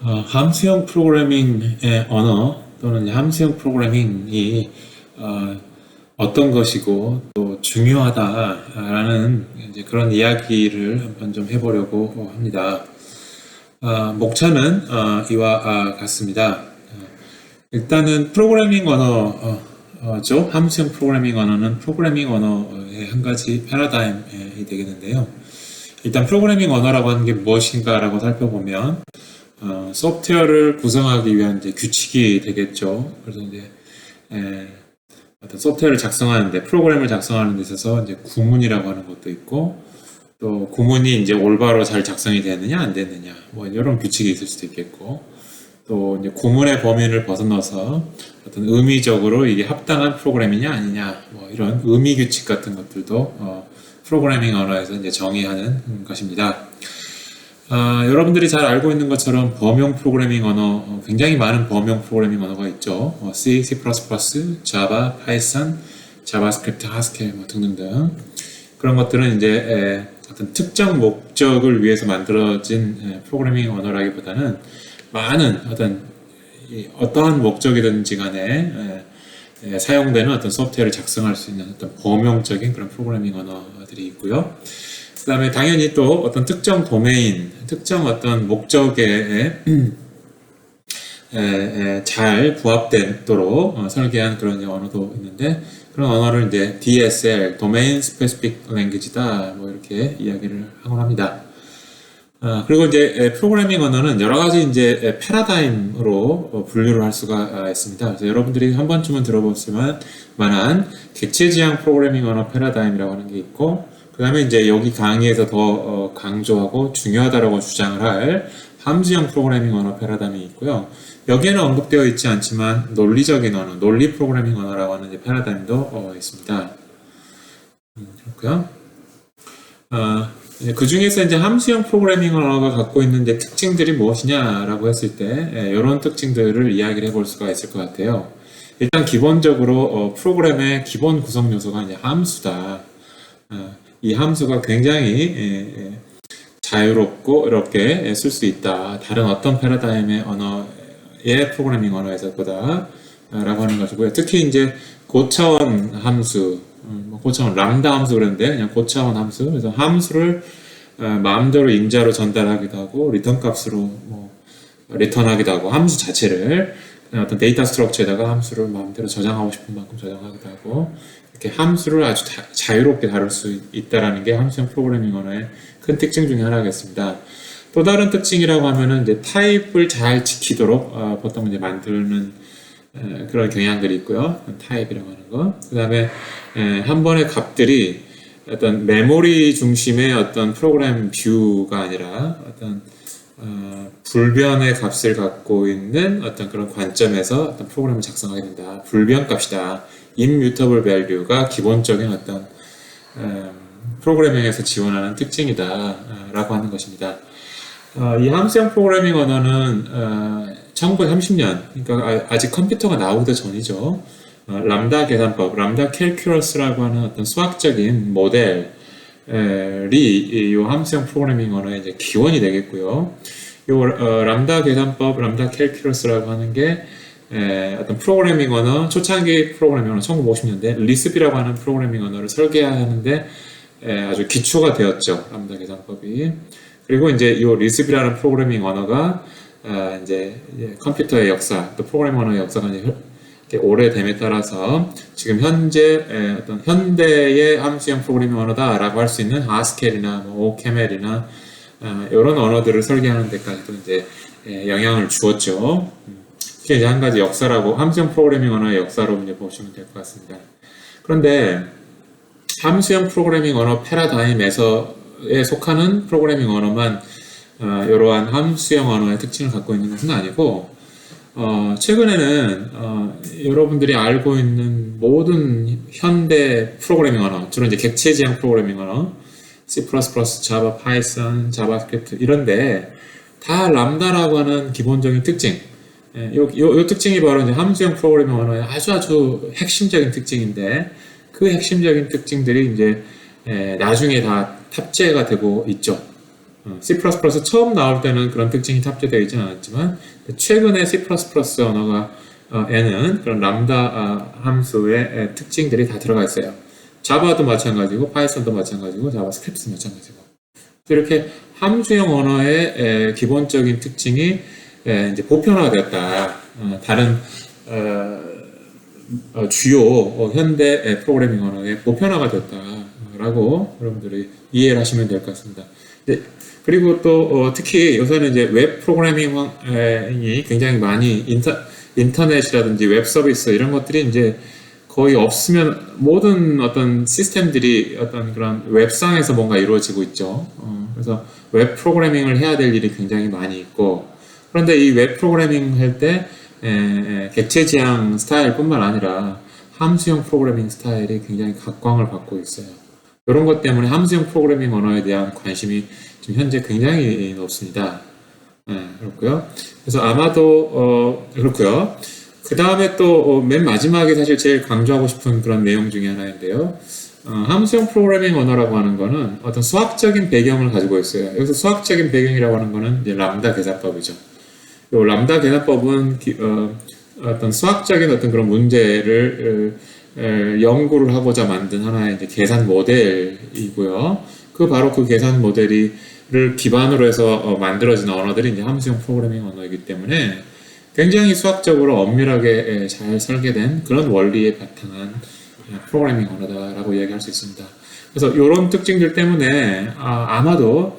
함수형 프로그래밍의 언어 또는 함수형 프로그래밍이 어떤 것이고 또 중요하다라는 이제 그런 이야기를 한번 좀 해보려고 합니다. 목차는 이와 같습니다. 일단은 프로그래밍 언어죠. 함수형 프로그래밍 언어는 프로그래밍 언어의 한 가지 패러다임이 되겠는데요. 일단 프로그래밍 언어라고 하는 게 무엇인가라고 살펴보면 소프트웨어를 구성하기 위한 이제 규칙이 되겠죠. 그래서 이제 어떤 소프트웨어를 작성하는데 프로그램을 작성하는 데 있어서 이제 구문이라고 하는 것도 있고 또 구문이 이제 올바로 잘 작성이 되느냐 안 되느냐 뭐 이런 규칙이 있을 수도 있겠고 또 이제 구문의 범위를 벗어나서 어떤 의미적으로 이게 합당한 프로그램이냐 아니냐 뭐 이런 의미 규칙 같은 것들도 프로그래밍 언어에서 이제 정의하는 것입니다. 여러분들이 잘 알고 있는 것처럼 범용 프로그래밍 언어, 굉장히 많은 범용 프로그래밍 언어가 있죠. C, C++, Java, Python, 자바스크립트, 하스켈 뭐 등등등. 그런 것들은 이제 어떤 특정 목적을 위해서 만들어진 프로그래밍 언어라기보다는 많은 어떠한 목적이든지 간에 사용되는 어떤 소프트웨어를 작성할 수 있는 어떤 범용적인 그런 프로그래밍 언어들이 있고요. 그 다음에 당연히 또 어떤 특정 도메인, 특정 어떤 목적에 잘 부합되도록 설계한 그런 언어도 있는데 그런 언어를 이제 DSL, Domain Specific Language다 뭐 이렇게 이야기를 하곤 합니다. 그리고 이제 프로그래밍 언어는 여러 가지 이제 패러다임으로 분류를 할 수가 있습니다. 그래서 여러분들이 한 번쯤은 들어보시면 만한 객체 지향 프로그래밍 언어 패러다임이라고 하는 게 있고 그 다음에 이제 여기 강의에서 더 강조하고 중요하다라고 주장을 할 함수형 프로그래밍 언어 패러다임이 있고요. 여기에는 언급되어 있지 않지만 논리적인 언어, 논리 프로그래밍 언어라고 하는 이제 패러다임도 있습니다. 그렇고요. 그 중에서 이제 함수형 프로그래밍 언어가 갖고 있는 이제 특징들이 무엇이냐라고 했을 때 이런 특징들을 이야기를 해볼 수가 있을 것 같아요. 일단 기본적으로 프로그램의 기본 구성 요소가 이제 함수다. 이 함수가 굉장히 자유롭고 이렇게 쓸 수 있다. 다른 어떤 패러다임의 언어의 프로그래밍 언어에서보다 라고 하는 것이고요. 특히 이제 고차원 함수, 고차원 람다 함수 그랬는데 그냥 고차원 함수. 그래서 함수를 마음대로 인자로 전달하기도 하고 리턴 값으로 뭐 리턴하기도 하고 함수 자체를 어떤 데이터 스트럭처에다가 함수를 마음대로 저장하고 싶은 만큼 저장하기도 하고 이렇게 함수를 아주 자유롭게 다룰 수 있다라는 게 함수형 프로그래밍 언어의 큰 특징 중에 하나겠습니다. 또 다른 특징이라고 하면은 이제 타입을 잘 지키도록 보통 이제 만드는 그런 경향들이 있고요. 타입이라고 하는 거. 그 다음에 한 번의 값들이 어떤 메모리 중심의 어떤 프로그램 뷰가 아니라 어떤 불변의 값을 갖고 있는 어떤 그런 관점에서 어떤 프로그램을 작성하게 된다. 불변 값이다. immutable value가 기본적인 어떤 프로그래밍에서 지원하는 특징이다 라고 하는 것입니다. 이 함수형 프로그래밍 언어는 1930년, 그러니까 아직 컴퓨터가 나오기도 전이죠. 람다 계산법, 람다 캘큘러스라고 하는 어떤 수학적인 모델이 이 함수형 프로그래밍 언어의 이제 기원이 되겠고요. 이 람다 계산법, 람다 캘큘러스라고 하는 게 어떤 프로그래밍 언어, 초창기 프로그래밍 언어, 1950년대 리스비라고 하는 프로그래밍 언어를 설계하는데 아주 기초가 되었죠. 람다 계산법이. 그리고 이제 이 리스비라는 프로그래밍 언어가 이제 컴퓨터의 역사, 또 프로그래밍 언어의 역사가 이제 오래됨에 따라서 지금 현재 어떤 현대의 함수형 프로그래밍 언어다라고 할 수 있는 하스켈이나 뭐 오케멜이나 이런 언어들을 설계하는 데까지도 이제 영향을 주었죠. 이게 이제 한 가지 역사라고 함수형 프로그래밍 언어의 역사로 이제 보시면 될 것 같습니다. 그런데 함수형 프로그래밍 언어 패러다임에서에 속하는 프로그래밍 언어만 이러한 함수형 언어의 특징을 갖고 있는 것은 아니고 최근에는 여러분들이 알고 있는 모든 현대 프로그래밍 언어, 주로 이제 객체 지향 프로그래밍 언어, C++, Java, Python, 자바스크립트 이런데 다 람다라고 하는 기본적인 특징, 요 특징이 바로 이제 함수형 프로그래밍 언어의 아주 핵심적인 특징인데 그 핵심적인 특징들이 이제 나중에 다 탑재가 되고 있죠. C++ 처음 나올 때는 그런 특징이 탑재되어 있지는 않았지만 최근에 C++ 언어가 에는 그런 람다 함수의 특징들이 다 들어가 있어요. 자바도 마찬가지고 파이썬도 마찬가지고 자바스크립트도 마찬가지고 이렇게 함수형 언어의 기본적인 특징이 이제 보편화가 되었다. 다른 주요 현대 프로그래밍 언어의 보편화가 됐다라고 여러분들이 이해를 하시면 될 것 같습니다. 그리고 또 특히 요새는 이제 웹 프로그래밍이 굉장히 많이 인터넷이라든지 웹 서비스 이런 것들이 이제 거의 없으면 모든 어떤 시스템들이 어떤 그런 웹상에서 뭔가 이루어지고 있죠. 그래서 웹 프로그래밍을 해야 될 일이 굉장히 많이 있고 그런데 이 웹 프로그래밍 할 때 객체 지향 스타일뿐만 아니라 함수형 프로그래밍 스타일이 굉장히 각광을 받고 있어요. 이런 것 때문에 함수형 프로그래밍 언어에 대한 관심이 지금 현재 굉장히 높습니다. 그렇고요. 그래서 아마도 그렇고요. 그 다음에 또 맨 마지막에 사실 제일 강조하고 싶은 그런 내용 중에 하나인데요. 함수형 프로그래밍 언어라고 하는 거는 어떤 수학적인 배경을 가지고 있어요. 여기서 수학적인 배경이라고 하는 거는 이제 람다 계산법이죠. 이 람다 계산법은 어떤 수학적인 어떤 그런 문제를 연구를 하고자 만든 하나의 이제 계산 모델이고요. 바로 그 계산 모델을 기반으로 해서 만들어진 언어들이 이제 함수형 프로그래밍 언어이기 때문에 굉장히 수학적으로 엄밀하게 잘 설계된 그런 원리에 바탕한 프로그래밍 언어다라고 이야기할 수 있습니다. 그래서 이런 특징들 때문에 아마도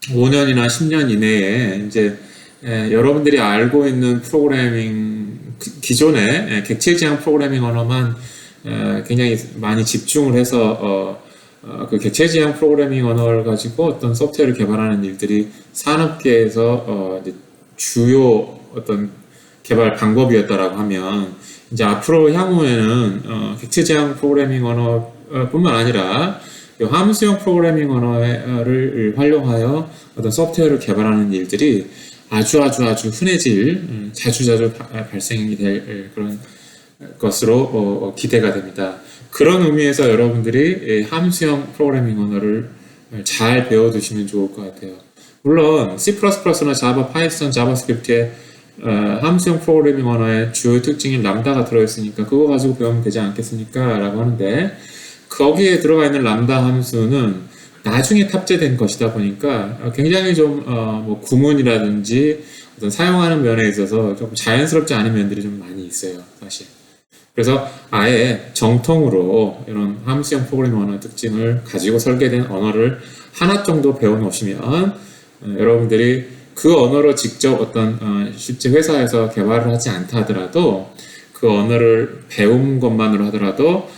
5년이나 10년 이내에 이제 여러분들이 알고 있는 프로그래밍 기존의 객체 지향 프로그래밍 언어만 굉장히 많이 집중을 해서 그 객체 지향 프로그래밍 언어를 가지고 어떤 소프트웨어를 개발하는 일들이 산업계에서 이제 주요 어떤 개발 방법이었다라고 하면 이제 앞으로 향후에는 객체 지향 프로그래밍 언어뿐만 아니라 함수형 프로그래밍 언어를 활용하여 어떤 소프트웨어를 개발하는 일들이 아주 흔해질 자주 발생이 될 그런 것으로 기대가 됩니다. 그런 의미에서 여러분들이 함수형 프로그래밍 언어를 잘 배워두시면 좋을 것 같아요. 물론 C++나 자바, 파이썬, 자바스크립트에 함수형 프로그래밍 언어의 주요 특징인 람다가 들어있으니까 그거 가지고 배우면 되지 않겠습니까? 라고 하는데 거기에 들어가 있는 람다 함수는 나중에 탑재된 것이다 보니까 굉장히 좀 뭐 구문이라든지 어떤 사용하는 면에 있어서 조금 자연스럽지 않은 면들이 좀 많이 있어요, 사실. 그래서 아예 정통으로 이런 함수형 프로그래밍 언어 특징을 가지고 설계된 언어를 하나 정도 배워놓으시면 여러분들이 그 언어로 직접 어떤 실제 회사에서 개발을 하지 않다 하더라도 그 언어를 배운 것만으로 하더라도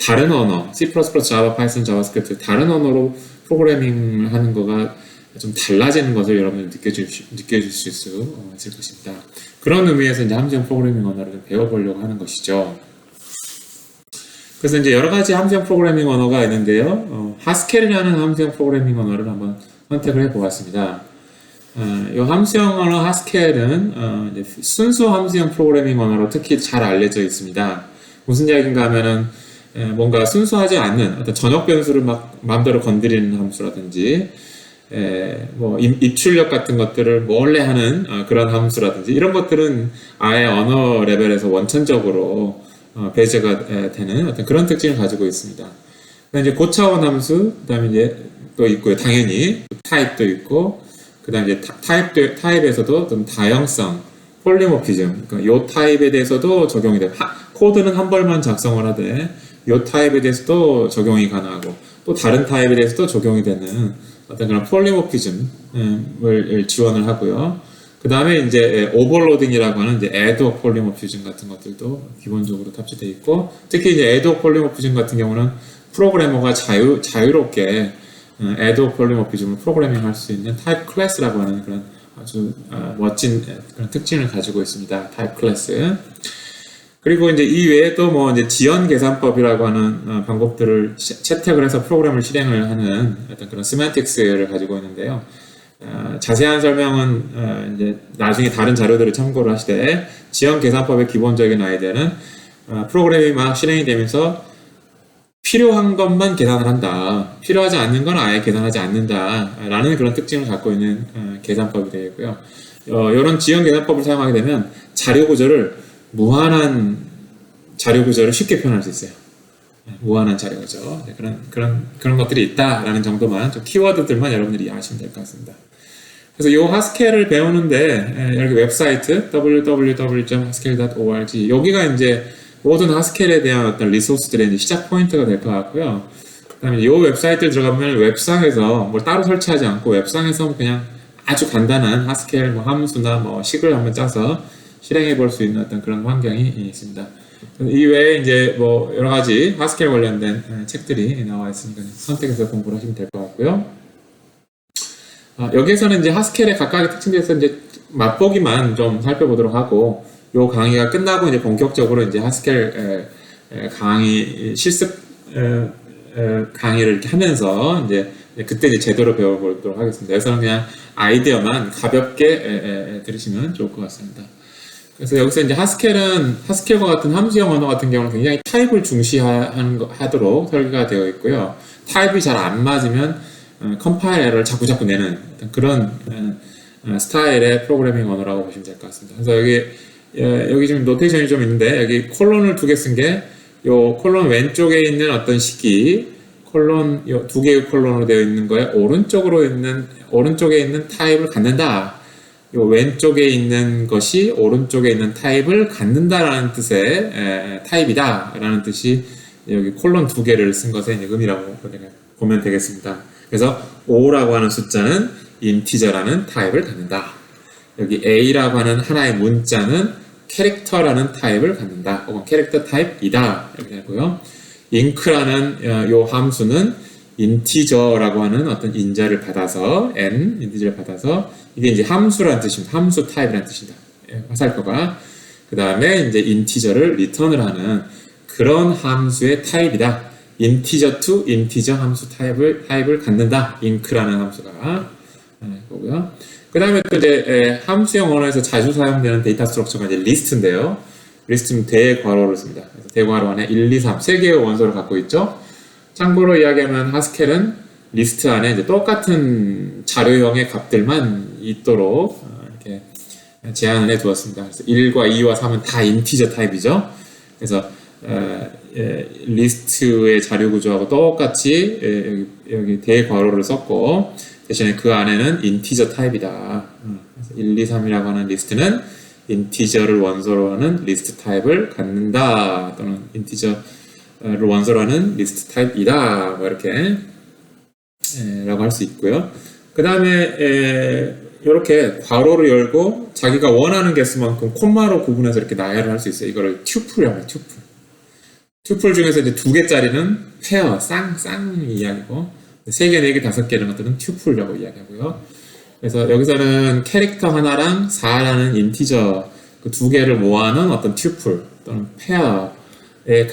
다른 언어, C++, 자바, 파이썬, 자바스크립트 다른 언어로 프로그래밍을 하는 거가 좀 달라지는 것을 여러분들 느껴질 수 있을 것입니다. 그런 의미에서 이제 함수형 프로그래밍 언어를 좀 배워보려고 하는 것이죠. 그래서 이제 여러 가지 함수형 프로그래밍 언어가 있는데요. 하스켈이라는 함수형 프로그래밍 언어를 한번 선택을 해보았습니다. 이 함수형 언어 하스켈은 이제 순수 함수형 프로그래밍 언어로 특히 잘 알려져 있습니다. 무슨 이야기인가 하면은 뭔가 순수하지 않는 어떤 전역 변수를 막 마음대로 건드리는 함수라든지 뭐 입출력 같은 것들을 몰래 하는 그런 함수라든지 이런 것들은 아예 언어 레벨에서 원천적으로 배제가 되는 어떤 그런 특징을 가지고 있습니다. 그다음에 이제 고차원 함수, 그다음에 이제 또 있고요. 당연히 타입도 있고, 그다음에 이제 타입에서도 좀 다형성, 폴리모피즘, 그러니까 요 타입에 대해서도 적용이 돼요. 코드는 한 벌만 작성을 하되 요 타입에 대해서도 적용이 가능하고 또 다른 타입에 대해서도 적용이 되는 어떤 그런 폴리모피즘을 지원을 하고요. 그 다음에 이제 오버로딩이라고 하는 이제 애드옥 폴리모피즘 같은 것들도 기본적으로 탑재되어 있고, 특히 이제 애드옥 폴리모피즘 같은 경우는 프로그래머가 자유롭게 애드옥 폴리모피즘을 프로그래밍 할 수 있는 타입 클래스라고 하는 그런 아주 멋진 그런 특징을 가지고 있습니다. 타입 클래스. 그리고 이제 이 외에도 뭐 이제 지연 계산법이라고 하는 방법들을 채택을 해서 프로그램을 실행을 하는 어떤 그런 세만틱스를 가지고 있는데요. 자세한 설명은 이제 나중에 다른 자료들을 참고를 하시되, 지연 계산법의 기본적인 아이디어는 프로그램이 막 실행이 되면서 필요한 것만 계산을 한다. 필요하지 않는 건 아예 계산하지 않는다라는 그런 특징을 갖고 있는 계산법이 되겠고요. 이런 지연 계산법을 사용하게 되면 자료 구조를 무한한 자료 구조를 쉽게 표현할 수 있어요. 무한한 자료 구조. 그런 것들이 있다라는 정도만 좀 키워드들만 여러분들이 아시면 될 것 같습니다. 그래서 이 하스켈을 배우는데 여기 웹사이트 www.haskell.org 여기가 이제 모든 하스켈에 대한 어떤 리소스들의 이제 시작 포인트가 될 것 같고요. 그다음에 이 웹사이트를 들어가면 웹상에서 뭘 따로 설치하지 않고 웹상에서 그냥 아주 간단한 하스켈 뭐 함수나 뭐 식을 한번 짜서 실행해 볼 수 있는 어떤 그런 환경이 있습니다. 이 외에 이제 뭐 여러 가지 하스켈 관련된 책들이 나와 있으니까 선택해서 공부를 하시면 될 것 같고요. 여기에서는 이제 하스켈의 각각의 특징에 대해서 이제 맛보기만 좀 살펴보도록 하고, 요 강의가 끝나고 이제 본격적으로 이제 하스켈 강의 실습 강의를 이렇게 하면서 이제 그때 이제 제대로 배워보도록 하겠습니다. 여기서는 그냥 아이디어만 가볍게 들으시면 좋을 것 같습니다. 그래서 여기서 이제 하스켈과 같은 함수형 언어 같은 경우는 굉장히 타입을 중시하도록 설계가 되어 있고요. 타입이 잘 안 맞으면 컴파일 에러를 자꾸 내는 그런 스타일의 프로그래밍 언어라고 보시면 될 것 같습니다. 그래서 여기 지금 노테이션이 좀 있는데, 여기 콜론을 2개 쓴 게, 요 콜론 왼쪽에 있는 어떤 식이 콜론, 요 2개의 콜론으로 되어 있는 거에 오른쪽에 있는 타입을 갖는다. 요 왼쪽에 있는 것이 오른쪽에 있는 타입을 갖는다라는 뜻의 타입이다 라는 뜻이 여기 콜론 2개를 쓴 것의 의미라고 보면 되겠습니다. 그래서 O라고 하는 숫자는 인티저라는 타입을 갖는다. 여기 A라고 하는 하나의 문자는 캐릭터라는 타입을 갖는다. 혹은 캐릭터 타입이다. 이렇게 되고요. inc라는 요 함수는 인티저라고 하는 어떤 인자를 받아서 인티저를 받아서 이게 이제 함수라는 뜻입니다. 함수 타입이라는 뜻입니다. 화살표가. 그 다음에 이제 인티저를 리턴을 하는 그런 함수의 타입이다. 인티저 to 인티저 함수 타입을 갖는다. inc라는 함수가 거고요. 그 다음에 또 이제 함수형 언어에서 자주 사용되는 데이터 스트럭처가 이제 리스트인데요. 리스트는 대괄호를 씁니다. 그래서 대괄호 안에 1, 2, 3 세 개의 원소를 갖고 있죠. 참고로 이야기하면 하스켈은 리스트 안에 이제 똑같은 자료형의 값들만 있도록 이렇게 제한을 해 두었습니다. 그래서 1과 2와 3은 다 인티저 타입이죠. 그래서 리스트의 자료 구조하고 똑같이 여기 대괄호를 썼고, 대신에 그 안에는 인티저 타입이다. 그래서 1, 2, 3이라고 하는 리스트는 인티저를 원소로 하는 리스트 타입을 갖는다. 또는 인티저를 원소로 하는 리스트 타입이다. 뭐 이렇게 라고 할 수 있고요. 그 다음에 이렇게 괄호를 열고 자기가 원하는 개수만큼 콤마로 구분해서 이렇게 나열을 할 수 있어요. 이거를 튜플이라고 해요. 튜플 중에서 이제 2개짜리는 페어, 쌍 이야기고, 3개, 4개, 5개 이런 것들은 튜플이라고 이야기하고요. 그래서 여기서는 캐릭터 하나랑 4라는 인티저 그 2개를 모아놓은 어떤 튜플 또는 페어의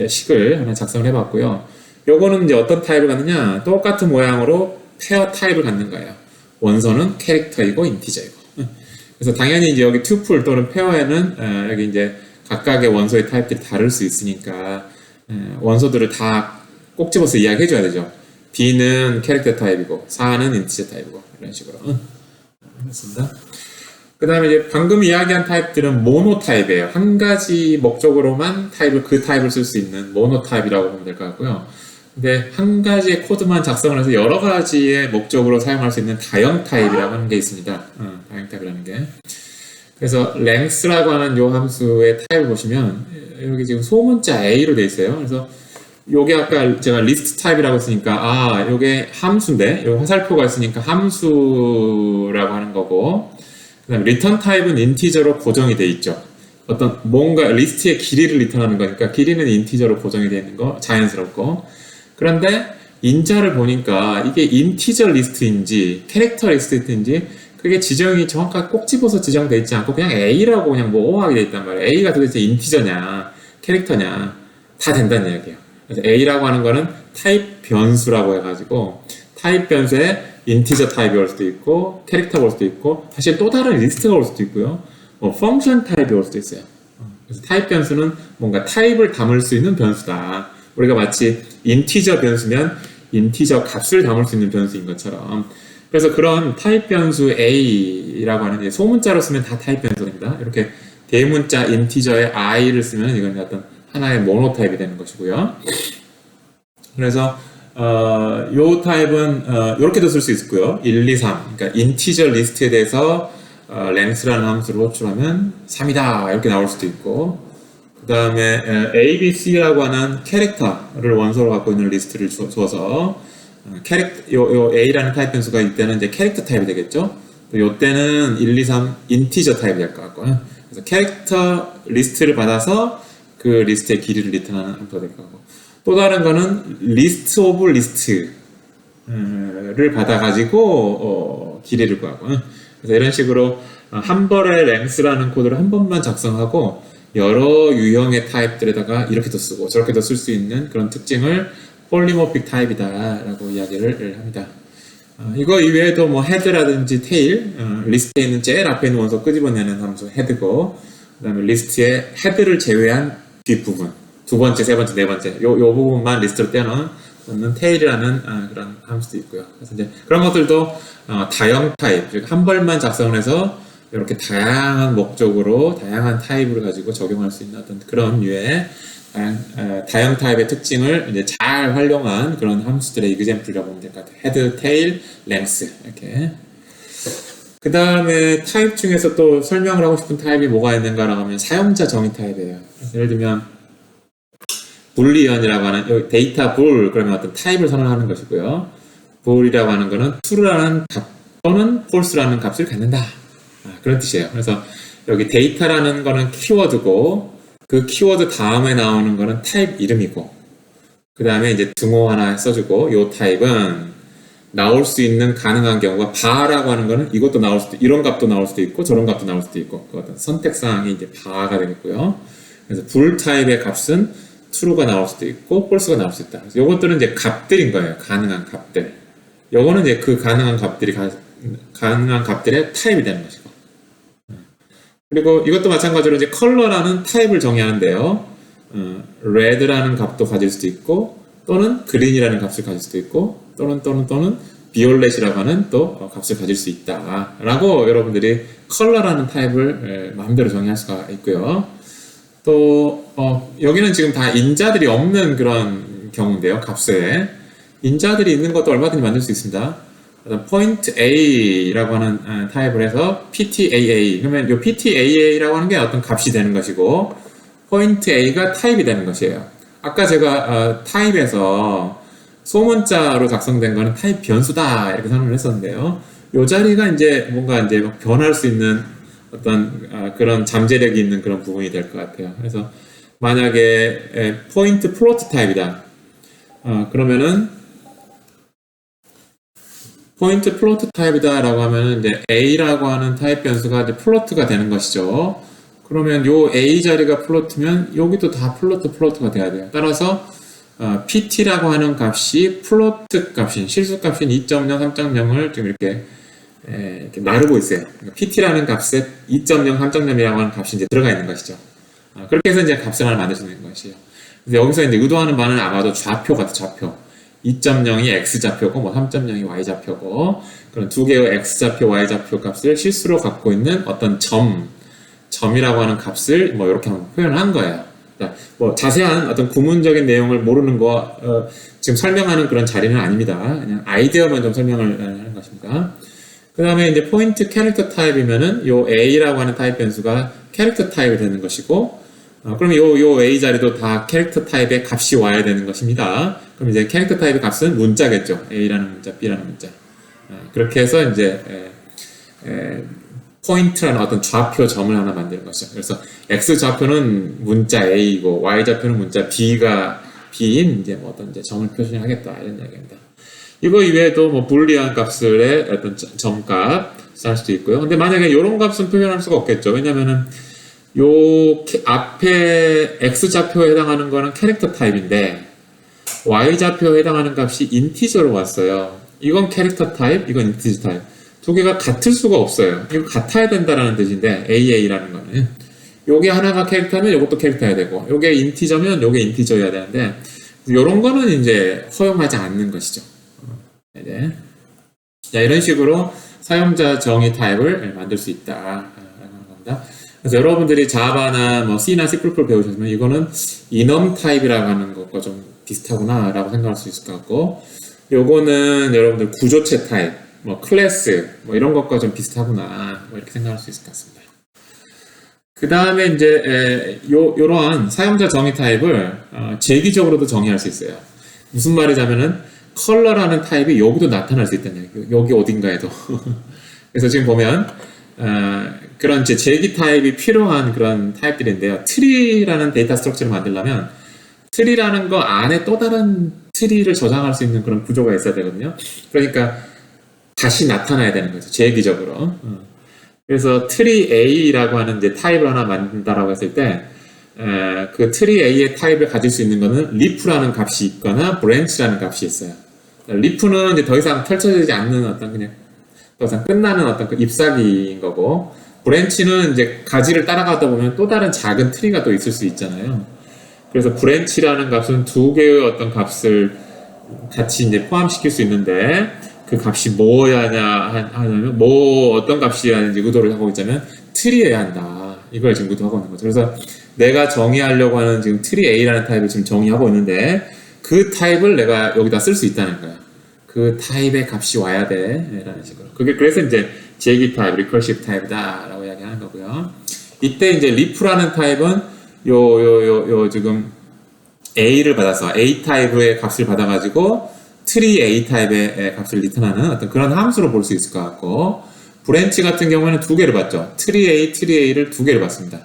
식을 하나 작성을 해봤고요. 요거는 이제 어떤 타입을 갖느냐, 똑같은 모양으로 페어 타입을 갖는 거예요. 원소는 캐릭터이고 인티저이고. 그래서 당연히 이제 여기 튜플 또는 페어에는 여기 이제 각각의 원소의 타입들이 다를 수 있으니까 원소들을 다 꼭 집어서 이야기해줘야 되죠. B는 캐릭터 타입이고 4는 인티저 타입이고 이런 식으로. 그렇습니다. 그 다음에 이제 방금 이야기한 타입들은 모노 타입이에요. 한 가지 목적으로만 그 타입을 쓸 수 있는 모노 타입이라고 보면 될 것 같고요. 근데 한 가지의 코드만 작성을 해서 여러 가지의 목적으로 사용할 수 있는 다형 타입이라고 하는 게 있습니다. 다형 타입이라는 게. 그래서 length라고 하는 요 함수의 타입을 보시면 여기 지금 소문자 A로 되어 있어요. 그래서 요게 아까 제가 리스트 타입이라고 했으니까 요게 함수인데 요 화살표가 있으니까 함수라고 하는 거고, 그다음 리턴 타입은 인티저로 고정이 되어 있죠. 어떤 뭔가 리스트의 길이를 리턴하는 거니까 길이는 인티저로 고정이 되어 있는 거 자연스럽고, 그런데 인자를 보니까 이게 인티저 리스트인지 캐릭터 리스트인지 그게 지정이 정확하게 꼭 집어서 지정되어 있지 않고 그냥 A라고 그냥 모호하게 되어 있단 말이에요. A가 도대체 인티저냐 캐릭터냐 다 된다는 이야기예요. 그래서 A라고 하는 거는 타입 변수라고 해가지고 타입 변수에 인티저 타입이 올 수도 있고 캐릭터가 올 수도 있고 사실 또 다른 리스트가 올 수도 있고요. 뭐 펑션 타입이 올 수도 있어요. 그래서 타입 변수는 뭔가 타입을 담을 수 있는 변수다. 우리가 마치 인티저 변수면 인티저 값을 담을 수 있는 변수인 것처럼, 그래서 그런 타입 변수 A라고 하는 게 소문자로 쓰면 다 타입 변수입니다. 이렇게 대문자 인티저의 i를 쓰면 이건 어떤 하나의 모노 타입이 되는 것이고요. 그래서 요 타입은 이렇게도 쓸 수 있고요. 1, 2, 3. 그러니까 인티저 리스트에 대해서 length라는 함수를 호출하면 3이다 이렇게 나올 수도 있고, 그 다음에 A, B, C라고 하는 캐릭터를 원소로 갖고 있는 리스트를 줘서 요 A라는 타입 변수가 이때는 이제 캐릭터 타입이 되겠죠. 요 때는 1, 2, 3 인티저 타입이 될 것 같고요. 그래서 캐릭터 리스트를 받아서 그 리스트의 길이를 리턴하는 함수가 될 거고, 또 다른 거는 리스트 오브 리스트를 받아가지고 길이를 구하고, 그래서 이런 식으로 한 번의 length라는 코드를 한 번만 작성하고 여러 유형의 타입들에다가 이렇게도 쓰고 저렇게도 쓸 수 있는 그런 특징을 폴리모픽 타입이다 라고 이야기를 합니다. 이거 이외에도 뭐 헤드라든지 테일, 리스트에 있는 제일 앞에 있는 원소 끄집어내는 함수 헤드고, 그 다음에 리스트의 헤드를 제외한 뒷부분, 두 번째, 세 번째, 네 번째 요 부분만 리스트로 떼어놓는 테일이라는 그런 함수도 있고요. 그래서 이제 그런 것들도 다형 타입, 즉 한 벌만 작성을 해서 이렇게 다양한 목적으로 다양한 타입을 가지고 적용할 수 있는 어떤 그런 류의 다형 타입의 특징을 이제 잘 활용한 그런 함수들의 example이라고 보면 될 것 같아요. 헤드, 테일, 랭스 이렇게. 그 다음에 타입 중에서 또 설명을 하고 싶은 타입이 뭐가 있는가라고 하면 사용자 정의 타입이에요. 예를 들면 불리언이라고 하는 데이터 불 그러면 어떤 타입을 선언하는 것이고요. 불이라고 하는 거는 true라는 값 또는 false라는 값을 갖는다. 그런 뜻이에요. 그래서 여기 데이터라는 거는 키워드고 그 키워드 다음에 나오는 거는 타입 이름이고, 그 다음에 이제 등호 하나 써주고, 요 타입은 나올 수 있는 가능한 경우가 바라고 하는 거는 이것도 나올 수도, 이런 값도 나올 수도 있고 저런 값도 나올 수도 있고, 그 어떤 선택사항이 이제 바가 되겠고요. 그래서 불 타입의 값은 true가 나올 수도 있고 false가 나올 수 있다. 그래서 요것들은 이제 값들인 거예요. 가능한 값들. 요거는 이제 그 가능한 값들의 타입이 되는 것이고. 그리고 이것도 마찬가지로 이제 컬러라는 타입을 정의하는데요. red라는 값도 가질 수도 있고, 또는 green이라는 값을 가질 수도 있고, 또는 violet이라고 하는 또 값을 가질 수 있다. 라고 여러분들이 컬러라는 타입을 마음대로 정의할 수가 있고요. 또 여기는 지금 다 인자들이 없는 그런 경우인데요. 값에 인자들이 있는 것도 얼마든지 만들 수 있습니다. point A라고 하는 타입을 해서 PTAA, 그러면 이 PTAA라고 하는 게 어떤 값이 되는 것이고, point A가 타입이 되는 것이에요. 아까 제가 타입에서 소문자로 작성된 거는 타입 변수다 이렇게 설명을 했었는데요. 이 자리가 이제 뭔가 이제 변할 수 있는 어떤 그런 잠재력이 있는 그런 부분이 될 것 같아요. 그래서 만약에 point float 타입이다. 그러면은 포인트 플로트 타입이다 라고 하면 이제 A라고 하는 타입 변수가 이제 플로트가 되는 것이죠. 그러면 요 A 자리가 플로트면 여기도 다 플로트가 돼야 돼요. 따라서 PT라고 하는 값이 플로트 값인, 실수 값인 2.0, 3.0을 지금 이렇게 나르고 있어요. 그러니까 PT라는 값에 2.0, 3.0이라고 하는 값이 이제 들어가 있는 것이죠. 그렇게 해서 이제 값을 하나 만들 수 있는 것이에요. 그래서 여기서 이제 의도하는 바는 아마도 좌표 같은 좌표. 2.0이 X좌표고 뭐 3.0이 Y좌표고, 그런 두 개의 X좌표, Y좌표 값을 실수로 갖고 있는 어떤 점이라고 하는 값을 뭐 이렇게 한번 표현한 거예요. 그러니까 뭐 자세한 어떤 구문적인 내용을 모르는 거 지금 설명하는 그런 자리는 아닙니다. 그냥 아이디어만 좀 설명을 하는 것입니다. 그 다음에 이제 포인트 캐릭터 타입이면은 요 A라고 하는 타입 변수가 캐릭터 타입이 되는 것이고, 그럼 요 A 자리도 다 캐릭터 타입의 값이 와야 되는 것입니다. 그럼 이제 캐릭터 타입의 값은 문자겠죠. A라는 문자, B라는 문자. 그렇게 해서 이제 포인트라는 어떤 좌표 점을 하나 만드는 것이죠. 그래서 X 좌표는 문자 A이고 Y 좌표는 문자 B가 B인 이제 뭐 어떤 이제 점을 표시하겠다 이런 이야기입니다. 이거 이외에도 뭐 불리한 값의 어떤 점값 할 수도 있고요. 근데 만약에 이런 값은 표현할 수가 없겠죠. 왜냐면은 요 앞에 X좌표에 해당하는 거는 캐릭터 타입인데 Y좌표에 해당하는 값이 인티저로 왔어요. 이건 캐릭터 타입, 이건 인티저 타입. 두 개가 같을 수가 없어요. 이거 같아야 된다라는 뜻인데 AA라는 거는 요게 하나가 캐릭터면 요것도 캐릭터여야 되고, 요게 인티저면 요게 인티저여야 되는데, 이런 거는 이제 허용하지 않는 것이죠. 네. 자, 이런 식으로 사용자 정의 타입을 만들 수 있다라는 겁니다. 그래서 여러분들이 자바나 뭐 C나 C++ 배우셨으면 이거는 이넘 타입이라고 하는 것과 좀 비슷하구나라고 생각할 수 있을 것 같고, 요거는 여러분들 구조체 타입, 뭐 클래스, 뭐 이런 것과 좀 비슷하구나, 뭐 이렇게 생각할 수 있을 것 같습니다. 그 다음에 이제 요러한 사용자 정의 타입을 재기적으로도 정의할 수 있어요. 무슨 말이냐면은 컬러라는 타입이 여기도 나타날 수 있다는 얘기예요. 여기 어딘가에도. 그래서 지금 보면 그런 이제 재기 타입이 필요한 그런 타입들인데요. 트리라는 데이터 스트럭처를 만들려면 트리라는 거 안에 또 다른 트리를 저장할 수 있는 그런 구조가 있어야 되거든요. 그러니까 다시 나타나야 되는 거죠. 재기적으로. 그래서 트리 A라고 하는 이제 타입을 하나 만든다라고 했을 때, 그 트리 A의 타입을 가질 수 있는 거는 leaf라는 값이 있거나 branch라는 값이 있어요. leaf는 이제 더 이상 펼쳐지지 않는 어떤 그냥 더 이상 끝나는 어떤 그 잎사귀인 거고, branch는 이제 가지를 따라가다 보면 또 다른 작은 트리가 또 있을 수 있잖아요. 그래서 branch라는 값은 두 개의 어떤 값을 같이 이제 포함시킬 수 있는데, 그 값이 뭐여야 하냐면, 어떤 값이어야 하는지 의도를 하고 있자면, 트리여야 한다. 이걸 지금 의도하고 있는 거죠. 그래서 내가 정의하려고 하는 지금 트리 A라는 타입을 지금 정의하고 있는데, 그 타입을 내가 여기다 쓸 수 있다는 거야. 그 타입의 값이 와야 돼. 라는 식으로. 그래서 이제 재기 타입, 리커시브 타입이다. 라고 이야기하는 거고요. 이때 이제 leaf라는 타입은 지금 A를 받아서 A 타입의 값을 받아가지고 트리 A 타입의 값을 리턴하는 어떤 그런 함수로 볼 수 있을 것 같고, 브랜치 같은 경우에는 두 개를 받죠. 트리 A를 두 개를 받습니다.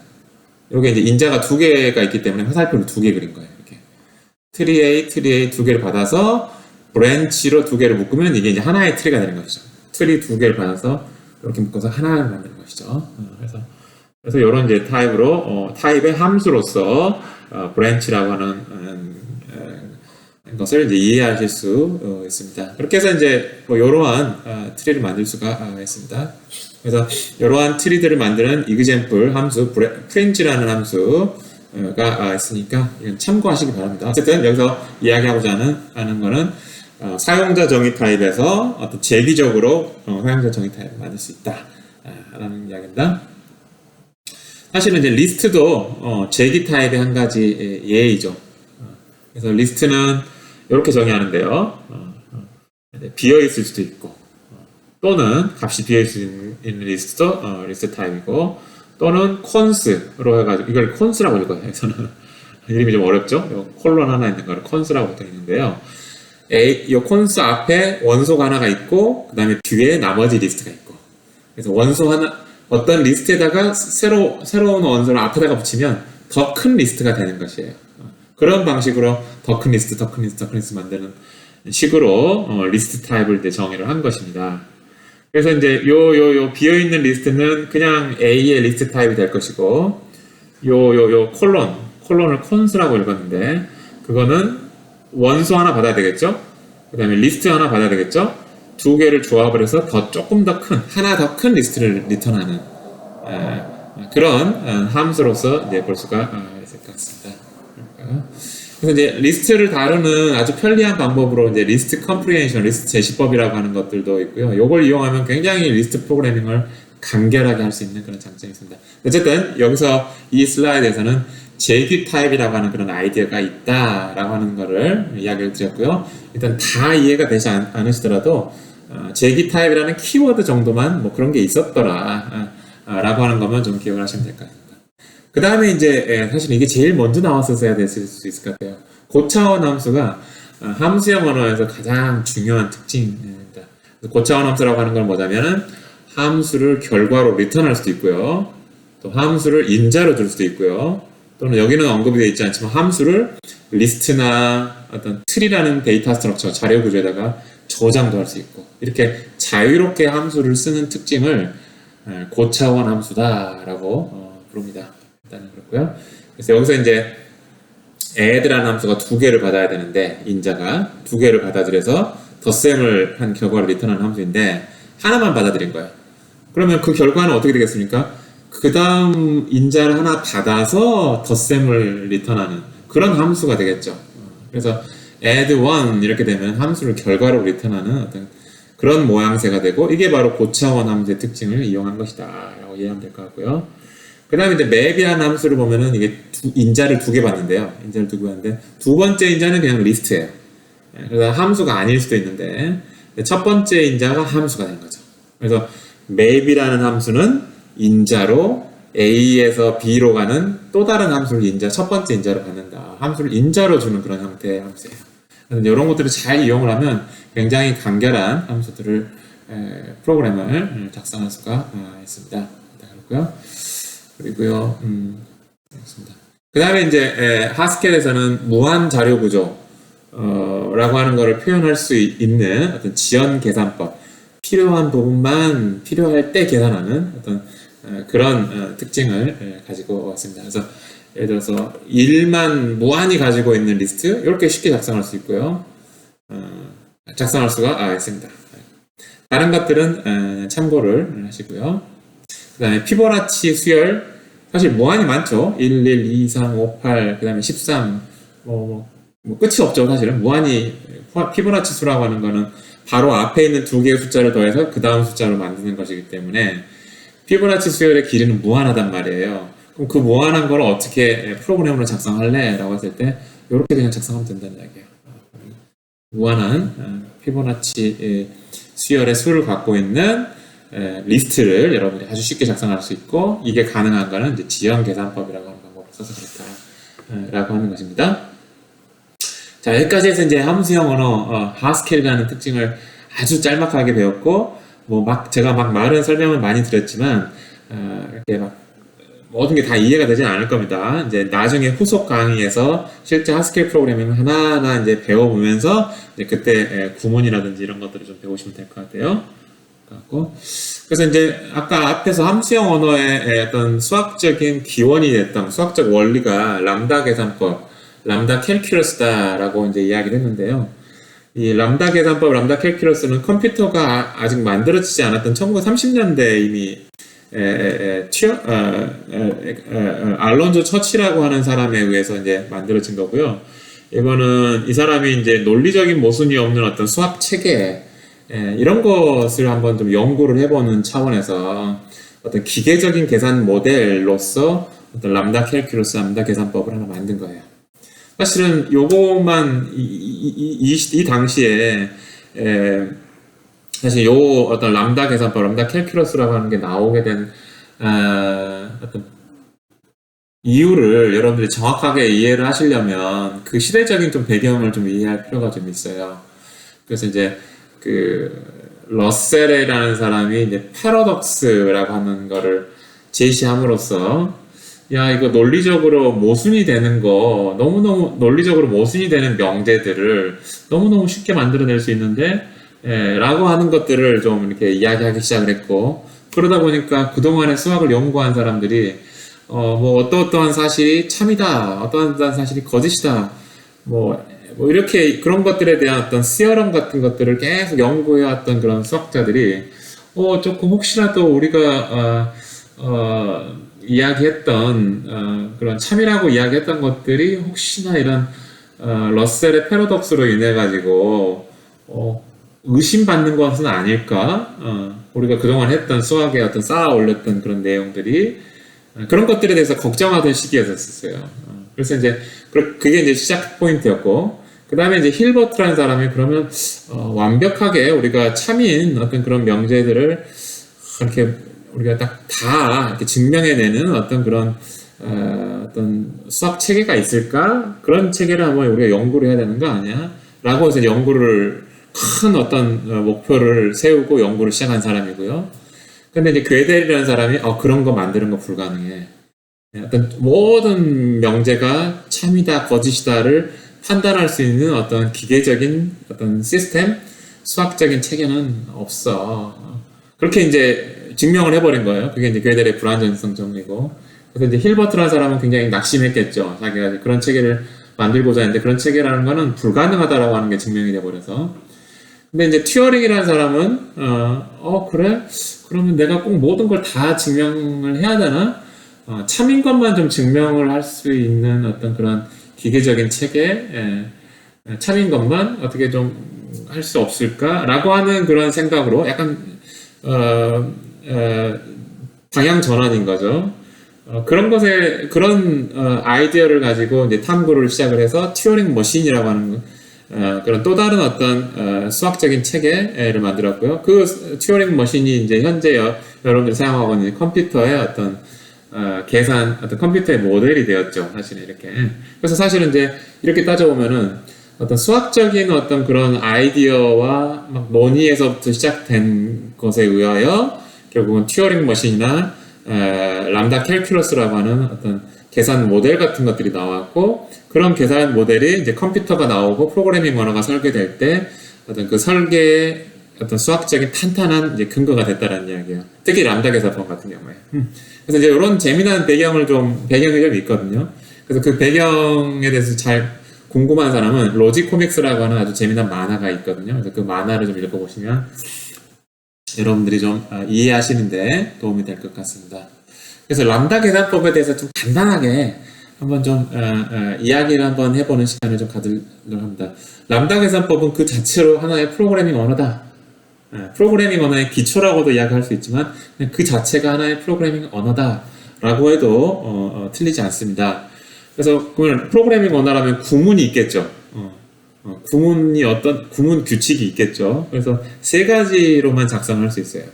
여기 이제 인자가 두 개가 있기 때문에 화살표를 두 개 그린 거예요. 이렇게 트리 A 두 개를 받아서 브랜치로 두 개를 묶으면 이게 이제 하나의 트리가 되는 것이죠. 트리 두 개를 받아서 이렇게 묶어서 하나를 만드는 것이죠. 그래서 이런 이제 타입으로 타입의 함수로서 브랜치라고 하는 것을 이제 이해하실 수 있습니다. 그렇게 해서 이제 뭐 이러한 트리를 만들 수가 있습니다. 그래서 이러한 트리들을 만드는 example 함수, fringe라는 함수가 있으니까 이건 참고하시기 바랍니다. 어쨌든 여기서 이야기하고자 하는 거는 사용자 정의 타입에서 어떤 재기적으로 사용자 정의 타입을 만들 수 있다라는 이야기입니다. 사실은 이제 리스트도 재기 타입의 한 가지 예이죠. 그래서 리스트는 이렇게 정의하는데요. 비어 있을 수도 있고, 또는 값이 비어 있을 수 있는 리스트도 리스트 타입이고, 또는 콘스로 해가지고 이걸 콘스라고 읽어요. 여기서는 이름이 좀 어렵죠. 콜론 하나 있는 거를 콘스라고 보통 있는데요. 이 콘스 앞에 원소가 하나가 있고, 그 다음에 뒤에 나머지 리스트가 있고, 그래서 원소 하나 어떤 리스트에다가 새로운 원소를 앞에다가 붙이면 더 큰 리스트가 되는 것이에요. 그런 방식으로 더 큰 리스트 만드는 식으로 리스트 타입을 이제 정의를 한 것입니다. 그래서 이제 요 비어있는 리스트는 그냥 A의 리스트 타입이 될 것이고, 콜론을 콘스라고 읽었는데, 그거는 원소 하나 받아야 되겠죠? 그 다음에 리스트 하나 받아야 되겠죠? 두 개를 조합을 해서 하나 더 큰 리스트를 리턴하는 그런 함수로서 이제 볼 수가 있을 것 같습니다. 그래서 이제 리스트를 다루는 아주 편리한 방법으로 이제 리스트 컴프리헨션, 리스트 제시법이라고 하는 것들도 있고요. 이걸 이용하면 굉장히 리스트 프로그래밍을 간결하게 할 수 있는 그런 장점이 있습니다. 어쨌든 여기서 이 슬라이드에서는 재기 타입이라고 하는 그런 아이디어가 있다라고 하는 거를 이야기를 드렸고요. 일단 다 이해가 되지 않으시더라도 재기 타입이라는 키워드 정도만 뭐 그런 게 있었더라 라고 하는 것만 좀 기억을 하시면 될 것 같습니다. 그 다음에 이제 사실 이게 제일 먼저 나왔었어야 됐을 수 있을 것 같아요. 고차원 함수가 함수형 언어에서 가장 중요한 특징입니다. 고차원 함수라고 하는 건 뭐냐면은 함수를 결과로 리턴할 수도 있고요. 또 함수를 인자로 줄 수도 있고요. 또는 여기는 언급이 되어 있지 않지만 함수를 리스트나 어떤 트리라는 데이터 스트럭처, 자료 구조에다가 저장도 할 수 있고, 이렇게 자유롭게 함수를 쓰는 특징을 고차원 함수다라고 부릅니다. 일단은 그렇고요. 그래서 여기서 이제 add라는 함수가 두 개를 받아야 되는데, 인자가 두 개를 받아들여서 덧셈을 한 결과를 리턴하는 함수인데 하나만 받아들인 거예요. 그러면 그 결과는 어떻게 되겠습니까? 그 다음 인자를 하나 받아서 덧셈을 리턴하는 그런 함수가 되겠죠. 그래서 add 1 이렇게 되면 함수를 결과로 리턴하는 어떤 그런 모양새가 되고, 이게 바로 고차원 함수의 특징을 이용한 것이다 라고 이해하면 될 것 같고요. 그 다음에 이제 map이라는 함수를 보면은 이게 인자를 두 개 봤는데요. 인자를 두 개 봤는데, 두 번째 인자는 그냥 리스트예요. 그래서 함수가 아닐 수도 있는데, 첫 번째 인자가 함수가 된 거죠. 그래서 map이라는 함수는 인자로 A에서 B로 가는 또 다른 함수를 첫 번째 인자로 받는다. 함수를 인자로 주는 그런 형태의 함수예요. 그래서 이런 것들을 잘 이용을 하면 굉장히 간결한 함수들을 프로그램을 작성할 수가 있습니다. 그렇고요. 그리고요, 알겠습니다. 그 다음에 이제 하스켈에서는 무한 자료 구조 라고 하는 것을 표현할 수 있는 어떤 지연 계산법, 필요한 부분만 필요할 때 계산하는 어떤 그런 특징을 가지고 왔습니다. 그래서 예를 들어서 1만 무한히 가지고 있는 리스트 이렇게 쉽게 작성할 수 있고요. 작성할 수가 있습니다. 다른 것들은 참고를 하시고요. 그 다음에 피보나치 수열, 사실 무한히 많죠. 1, 1, 2, 3, 5, 8, 그 다음에 13, 뭐 끝이 없죠. 사실은 무한히 피보나치 수라고 하는 거는 바로 앞에 있는 두 개의 숫자를 더해서 그 다음 숫자로 만드는 것이기 때문에 피보나치 수열의 길이는 무한하단 말이에요. 그럼 그 무한한 걸 어떻게 프로그램으로 작성할래? 라고 했을 때 이렇게 그냥 작성하면 된다는 이야기예요. 무한한 피보나치 수열의 수를 갖고 있는 리스트를 여러분들이 아주 쉽게 작성할 수 있고, 이게 가능한 거는 이제 지연 계산법이라고 하는 방법을 써서 그렇다라고 하는 것입니다. 자, 여기까지 해서 이제 함수형 언어 하스켈이라는 특징을 아주 짤막하게 배웠고, 제가 말은 설명을 많이 드렸지만 이렇게 모든 게 다 이해가 되진 않을 겁니다. 이제 나중에 후속 강의에서 실제 하스켈 프로그래밍을 하나하나 이제 배워보면서 이제 그때 구문이라든지 이런 것들을 좀 배우시면 될 것 같아요. 그래서 이제 아까 앞에서 함수형 언어의 어떤 수학적인 기원이 됐던 수학적 원리가 람다 계산법, 람다 캘큘러스다라고 이제 이야기를 했는데요. 이 람다 계산법, 람다 캘큘러스는 컴퓨터가 아직 만들어지지 않았던 1930년대에 이미 알론조 처치라고 하는 사람에 의해서 이제 만들어진 거고요. 이거는 이 사람이 이제 논리적인 모순이 없는 어떤 수학 체계, 이런 것을 한번 좀 연구를 해보는 차원에서 어떤 기계적인 계산 모델로서 어떤 람다 캘큘러스, 람다 계산법을 하나 만든 거예요. 사실은 요것만 이 당시에 사실 요 어떤 람다 계산법, 람다 캘큘러스라고 하는 게 나오게 된 어떤 이유를 여러분들이 정확하게 이해를 하시려면 그 시대적인 좀 배경을 좀 이해할 필요가 좀 있어요. 그래서 이제 러셀이라는 사람이 이제 패러독스라고 하는 거를 제시함으로써, 야, 이거 논리적으로 모순이 되는 거, 너무너무 논리적으로 모순이 되는 명제들을 너무너무 쉽게 만들어낼 수 있는데, 라고 하는 것들을 좀 이렇게 이야기하기 시작을 했고, 그러다 보니까 그동안에 수학을 연구한 사람들이, 어떠한 사실이 참이다, 어떠한 사실이 거짓이다, 이렇게 그런 것들에 대한 어떤 시어럼 같은 것들을 계속 연구해왔던 그런 수학자들이, 조금 혹시라도 우리가, 이야기했던 그런 참이라고 이야기했던 것들이 혹시나 이런 러셀의 패러독스로 인해 가지고 의심받는 것은 아닐까? 우리가 그동안 했던 수학에 어떤 쌓아 올렸던 그런 내용들이 그런 것들에 대해서 걱정하던 시기였었어요. 그래서 이제 그게 이제 시작 포인트였고, 그 다음에 이제 힐버트라는 사람이 그러면 완벽하게 우리가 참인 어떤 그런 명제들을 이렇게 우리가 다 이렇게 증명해내는 어떤 그런 어떤 수학 체계가 있을까? 그런 체계를 한번 우리가 연구를 해야 되는 거 아니야? 라고 해서 연구를 큰 어떤 목표를 세우고 연구를 시작한 사람이고요. 근데 이제 괴델이라는 사람이 그런 거 만드는 거 불가능해. 어떤 모든 명제가 참이다, 거짓이다를 판단할 수 있는 어떤 기계적인 어떤 시스템, 수학적인 체계는 없어. 그렇게 이제 증명을 해버린 거예요. 그게 이제 괴델의 불완전성 정리고. 그래서 이제 힐버트라는 사람은 굉장히 낙심했겠죠. 자기가 그런 체계를 만들고자 했는데 그런 체계라는 거는 불가능하다라고 하는 게 증명이 돼버려서. 근데 이제 튜어링이라는 사람은 그래? 그러면 내가 꼭 모든 걸 다 증명을 해야 되나? 참인 것만 좀 증명을 할 수 있는 어떤 그런 기계적인 체계, 차린 것만 어떻게 좀 할 수 없을까라고 하는 그런 생각으로 약간 방향 전환인 거죠. 그런 것에 그런 아이디어를 가지고 이제 탐구를 시작을 해서 튜어링 머신이라고 하는 그런 또 다른 어떤 수학적인 체계를 만들었고요. 그 튜어링 머신이 이제 현재 여러분들이 사용하고 있는 컴퓨터의 어떤 계산, 어떤 컴퓨터의 모델이 되었죠. 사실은 이렇게. 그래서 사실은 이제 이렇게 따져보면은 어떤 수학적인 어떤 그런 아이디어와 막 논의에서부터 시작된 것에 의하여 결국은 튜어링 머신이나 람다 캘큘러스라고 하는 어떤 계산 모델 같은 것들이 나왔고, 그런 계산 모델이 이제 컴퓨터가 나오고 프로그래밍 언어가 설계될 때 어떤 그 설계의 어떤 수학적인 탄탄한 이제 근거가 됐다라는 이야기예요. 특히 람다 계산법 같은 경우에. 그래서 이제 이런 재미난 배경이 좀 있거든요. 그래서 그 배경에 대해서 잘 궁금한 사람은 로직 코믹스라고 하는 아주 재미난 만화가 있거든요. 그래서 그 만화를 좀 읽어보시면 여러분들이 좀 이해하시는데 도움이 될 것 같습니다. 그래서 람다 계산법에 대해서 좀 간단하게 한번 좀 이야기를 한번 해보는 시간을 좀 가지려고 합니다. 람다 계산법은 그 자체로 하나의 프로그래밍 언어다. 프로그래밍 언어의 기초라고도 이야기할 수 있지만 그냥 그 자체가 하나의 프로그래밍 언어다라고 해도 틀리지 않습니다. 그래서 프로그래밍 언어라면 구문이 있겠죠. 구문 규칙이 있겠죠. 그래서 세 가지로만 작성할 수 있어요.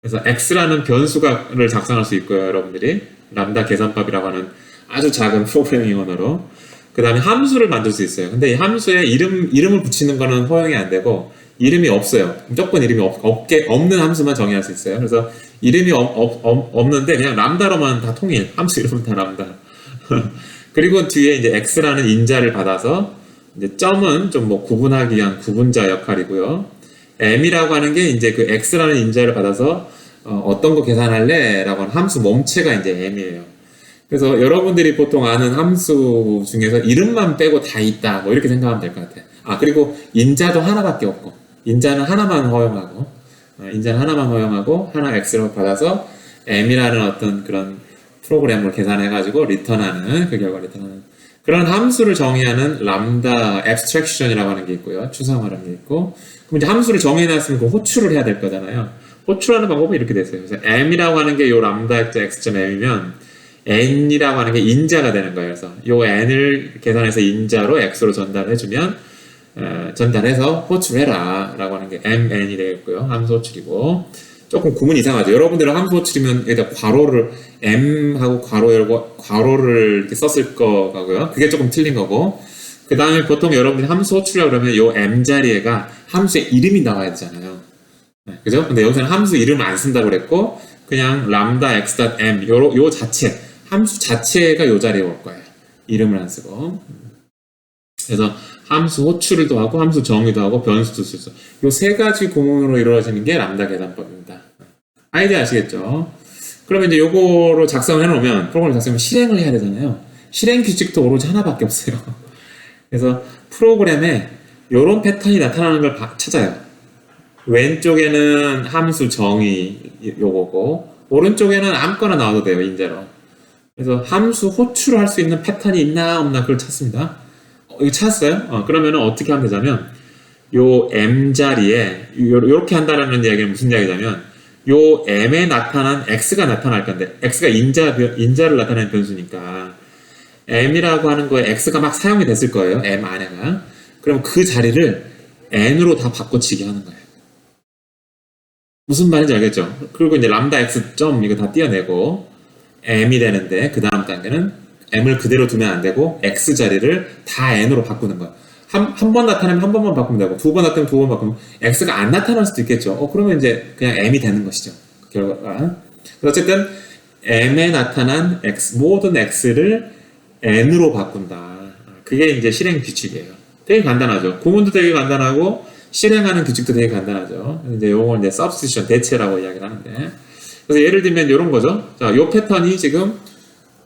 그래서 x라는 변수를 작성할 수 있고요, 여러분들이. 람다 계산법이라고 하는 아주 작은 프로그래밍 언어로. 그 다음에 함수를 만들 수 있어요. 근데 이 함수에 이름을 붙이는 거는 허용이 안 되고, 이름이 없어요. 무조건 이름이 없는 함수만 정의할 수 있어요. 그래서 이름이 없는데 그냥 람다로만 다 통일. 함수 이름은 다 람다. 그리고 뒤에 이제 x라는 인자를 받아서 이제 점은 좀 뭐 구분하기 위한 구분자 역할이고요. m이라고 하는 게 이제 그 x라는 인자를 받아서 어떤 거 계산할래? 라고 하는 함수 몸체가 이제 m이에요. 그래서 여러분들이 보통 아는 함수 중에서 이름만 빼고 다 있다. 뭐 이렇게 생각하면 될 것 같아요. 그리고 인자도 하나밖에 없고, 인자는 하나만 허용하고, 하나 x로 받아서 m이라는 어떤 그런 프로그램을 계산해가지고 리턴하는, 그 결과 리턴하는 그런 함수를 정의하는 람다 앱스트랙션이라고 하는 게 있고요. 추상화라는 게 있고. 그럼 이제 함수를 정의해놨으면 그 호출을 해야 될 거잖아요. 호출하는 방법은 이렇게 됐어요. 그래서 m이라고 하는 게 요 람다 x.m이면 n이라고 하는 게 인자가 되는 거예요. 그래서 요 n을 계산해서 인자로 x로 전달해주면 전달해서 호출해라 라고 하는 게 mn이 되겠고요. 함수 호출이고. 조금 구문이 이상하죠. 여러분들은 함수 호출이면 여기다 괄호를 m하고 괄호 열고 괄호를 이렇게 썼을 거고요. 그게 조금 틀린 거고. 그 다음에 보통 여러분들이 함수 호출이라고 그러면 요 m 자리에가 함수의 이름이 나와야 되잖아요. 그죠? 근데 여기서는 함수 이름을 안 쓴다고 그랬고 그냥 람다 x.m 요 자체 함수 자체가 요 자리에 올 거예요. 이름을 안 쓰고. 그래서 함수 호출도 하고 함수 정의도 하고 변수도 쓸 수 있어. 요 세 가지 구문으로 이루어지는 게 람다 계산법입니다. 아이디어 아시겠죠? 그러면 이제 요거로 작성을 해놓으면 프로그램을 작성하면 실행을 해야 되잖아요. 실행 규칙도 오로지 하나밖에 없어요. 그래서 프로그램에 요런 패턴이 나타나는 걸 찾아요. 왼쪽에는 함수 정의 요거고 오른쪽에는 아무거나 나와도 돼요. 인자로. 그래서 함수 호출을 할 수 있는 패턴이 있나 없나 그걸 찾습니다. 이거 찾았어요? 그러면은 어떻게 하면 되냐면 요 m 자리에 요렇게 한다라는 이야기는 무슨 이야기냐면 요 m에 나타난 x가 나타날 건데 x가 인자를 나타내는 변수니까 m이라고 하는 거에 x가 막 사용이 됐을 거예요. m 안에가. 그럼 그 자리를 n으로 다 바꿔치기 하는 거예요. 무슨 말인지 알겠죠? 그리고 이제 람다 x 점 이거 다 띄어내고 m이 되는데 그 다음 단계는 m을 그대로 두면 안 되고 x 자리를 다 n으로 바꾸는 거야. 한 번 나타나면 한 번만 바꾸면 되고 두 번 나타나면 두 번 바꾸면 x가 안 나타날 수도 있겠죠. 그러면 이제 그냥 m이 되는 것이죠. 결과가. 어쨌든 m에 나타난 모든 x를 n으로 바꾼다. 그게 이제 실행 규칙이에요. 되게 간단하죠. 구문도 되게 간단하고 실행하는 규칙도 되게 간단하죠. 이제 요걸 이제 substitution 대체라고 이야기를 하는데. 그래서 예를 들면 이런 거죠. 자, 요 패턴이 지금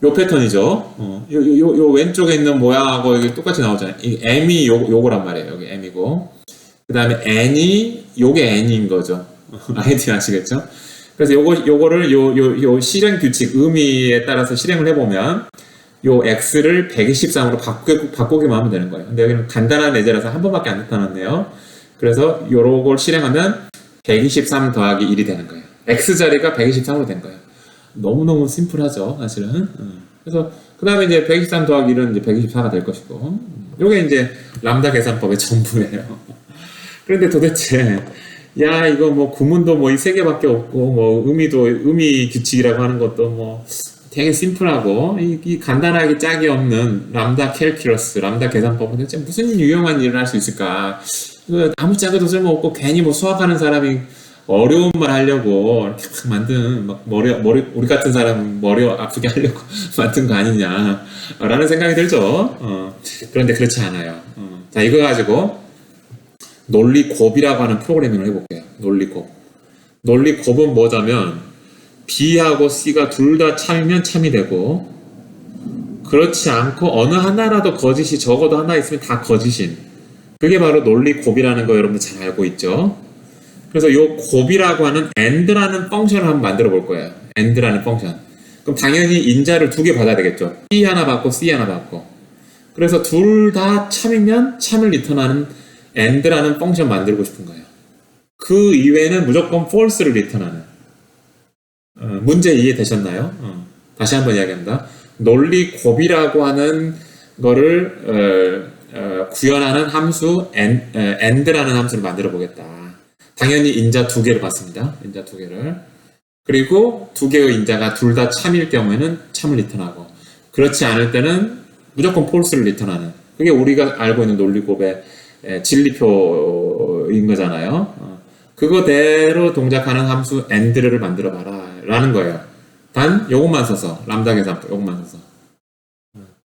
요 패턴이죠. 요 왼쪽에 있는 모양하고 이게 똑같이 나오잖아요. 이 m이 요거란 말이에요. 여기 m이고. 그 다음에 n이 요게 n인 거죠. 아이디어 아시겠죠? 그래서 요거를 요 실행 규칙 의미에 따라서 실행을 해보면 요 x를 123으로 바꾸기만 하면 되는 거예요. 근데 여기는 간단한 예제라서 한 번밖에 안 나타났네요. 그래서 요걸 실행하면 123 더하기 1이 되는 거예요. x 자리가 123으로 된 거예요. 너무너무 심플하죠, 사실은. 그래서 그 다음에 이제 123 더하기 1은 이제 124가 될 것이고, 요게 이제 람다 계산법의 전부예요. 그런데 도대체 야 이거 뭐 구문도 뭐 이 세 개밖에 없고 뭐 의미 규칙이라고 하는 것도 뭐 되게 심플하고 이 간단하게 짝이 없는 람다 캘큘러스, 람다 계산법은 대체 무슨 유용한 일을 할 수 있을까? 이거 아무 짝에도 쓸모없고 괜히 뭐 수학하는 사람이 어려운 말 하려고 이렇게 막 만든 막 머리 우리 같은 사람 머리 아프게 하려고 만든 거 아니냐라는 생각이 들죠. 그런데 그렇지 않아요. 자 이거 가지고 논리곱이라고 하는 프로그래밍을 해볼게요. 논리곱은 뭐냐면 B하고 C가 둘 다 참이면 참이 되고 그렇지 않고 어느 하나라도 거짓이 적어도 하나 있으면 다 거짓인 그게 바로 논리곱이라는 거 여러분들 잘 알고 있죠. 그래서 이 곱이라고 하는 AND라는 펑션을 한번 만들어 볼 거예요. AND라는 펑션. 그럼 당연히 인자를 두 개 받아야 되겠죠. B 하나 받고 C 하나 받고. 그래서 둘 다 참이면 참을 리턴하는 AND라는 펑션 만들고 싶은 거예요. 그 이외에는 무조건 false를 리턴하는. 문제 이해되셨나요? 다시 한번 이야기합니다. 논리곱이라고 하는 거를 구현하는 함수 AND라는 함수를 만들어 보겠다. 당연히 인자 두 개를 받습니다. 인자 두 개를. 그리고 두 개의 인자가 둘 다 참일 경우에는 참을 리턴하고 그렇지 않을 때는 무조건 false를 리턴하는 그게 우리가 알고 있는 논리곱의 진리표인 거잖아요. 그거대로 동작하는 함수 AND를 만들어 봐라 라는 거예요. 단 요것만 써서 람다 계산법 요것만 써서.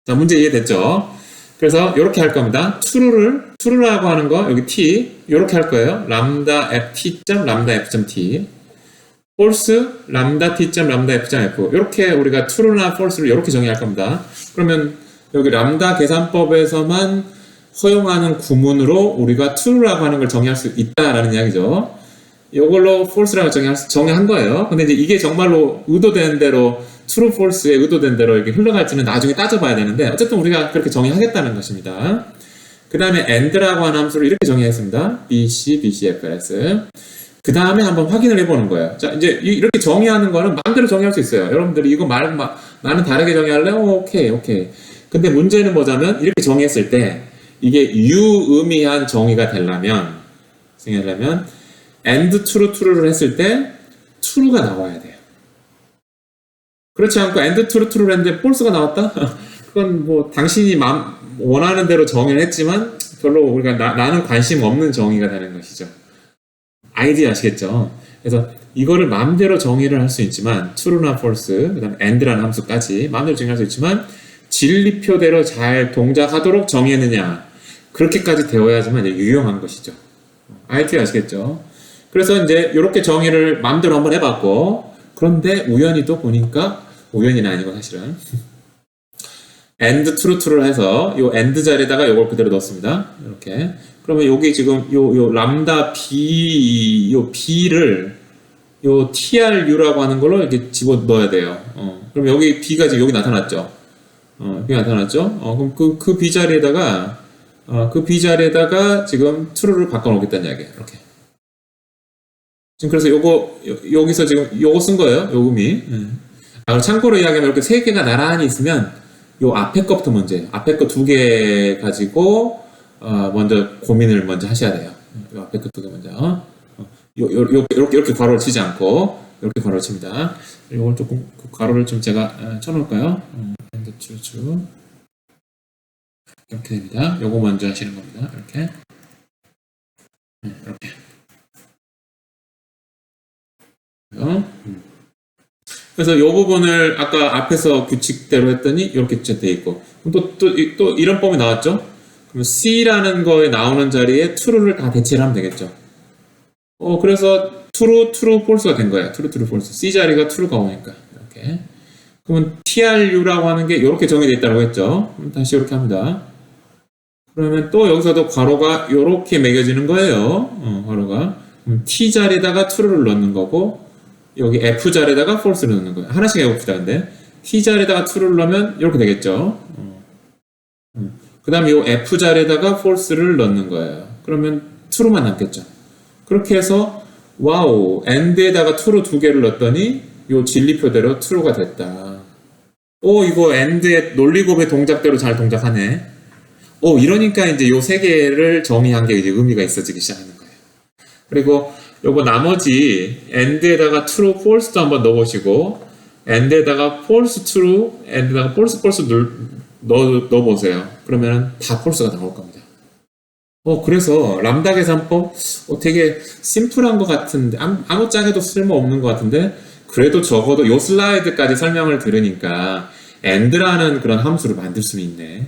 자 문제 이해됐죠? 그래서 이렇게 할 겁니다. true라고 하는 거 여기 t 이렇게 할 거예요. 람다 f t 람다 f t false 람다 t 람다 f f 이렇게 우리가 true나 false를 이렇게 정의할 겁니다. 그러면 여기 람다 계산법에서만 허용하는 구문으로 우리가 true라고 하는 걸 정의할 수 있다라는 이야기죠. 이걸로 false라고 정의한 거예요. 근데 이제 이게 정말로 의도된 대로 true, false에 의도된 대로 이렇게 흘러갈지는 나중에 따져봐야 되는데 어쨌든 우리가 그렇게 정의하겠다는 것입니다. 그 다음에 AND라고 하는 함수를 이렇게 정의했습니다. BC, BCFS. 그 다음에 한번 확인을 해보는 거예요. 자, 이제 이렇게 정의하는 거는 마음대로 정의할 수 있어요. 여러분들이 이거 나는 다르게 정의할래? 오케이. 근데 문제는 뭐냐면 이렇게 정의했을 때 이게 유의미한 정의가 되려면 AND true를 했을 때 true가 나와야 돼요. 그렇지 않고 AND true를 했는데 false가 나왔다? 그건 뭐 당신이 원하는 대로 정의를 했지만 별로 우리가 나는 관심 없는 정의가 되는 것이죠. 아이디어 아시겠죠? 그래서 이거를 마음대로 정의를 할 수 있지만 true나 false, 그 다음에 AND라는 함수까지 마음대로 정의할 수 있지만 진리표대로 잘 동작하도록 정의했느냐 그렇게까지 되어야지만 이제 유용한 것이죠. 아이디어 아시겠죠? 그래서 이제 이렇게 정의를 마음대로 한번 해봤고 그런데 우연히 또 보니까 우연히는 아니고 사실은 AND true를 해서 이 AND 자리에다가 이걸 그대로 넣었습니다. 이렇게 그러면 여기 지금 요 람다 B 요 B를 요 TRU라고 하는 걸로 이렇게 집어 넣어야 돼요. 그럼 여기 B가 지금 여기 나타났죠. 여기 나타났죠. 그럼 그 B 자리에다가 지금 true를 바꿔 놓겠다는 이야기예요. 이렇게. 지금 그래서 여기서 지금 요거 쓴 거예요. 요 의미. 참고로 이야기하면 이렇게 세 개가 나란히 있으면 요 앞에 거부터 먼저 앞에 거 두 개 가지고 먼저 고민을 먼저 하셔야 돼요. 요 앞에 거 두 개 먼저. 이렇게 괄호를 치지 않고 이렇게 괄호를 칩니다. 요걸 조금 괄호를 좀 제가 쳐놓을까요? and true 이렇게 됩니다. 요거 먼저 하시는 겁니다. 이렇게. 이렇게. 그래서 이 부분을 아까 앞에서 규칙대로 했더니 이렇게 돼 있고 또 이런 범위 나왔죠? 그럼 C라는 거에 나오는 자리에 true를 다 대체를 하면 되겠죠. 그래서 true, false가 된 거예요. true, false. C 자리가 true가 오니까 이렇게. 그러면 TRU라고 하는 게 이렇게 정의되어 있다고 했죠. 그럼 다시 이렇게 합니다. 그러면 또 여기서도 괄호가 이렇게 매겨지는 거예요. 괄호가. 그럼 T 자리에다가 true를 넣는 거고 여기 F 자리에다가 false를 넣는 거예요. 하나씩 해봅시다. 근데 T 자리에다가 true를 넣으면 이렇게 되겠죠. 그 다음에 이 F 자리에다가 false를 넣는 거예요. 그러면 true만 남겠죠. 그렇게 해서 와우, and에다가 true 두 개를 넣었더니 이 진리표대로 true가 됐다. 오, 이거 and의 논리곱의 동작대로 잘 동작하네. 오, 이러니까 이제 이 세 개를 정의한 게 이제 의미가 있어지기 시작하는 거예요. 그리고 요거 나머지 and에다가 true, false도 한번 넣어보시고 and에다가 false, true, and에다가 false, false 넣어보세요. 그러면 다 false가 나올 겁니다. 그래서 람다 계산법 되게 심플한 것 같은데 아무짝에도 쓸모없는 것 같은데 그래도 적어도 요 슬라이드까지 설명을 들으니까 and라는 그런 함수를 만들 수 있네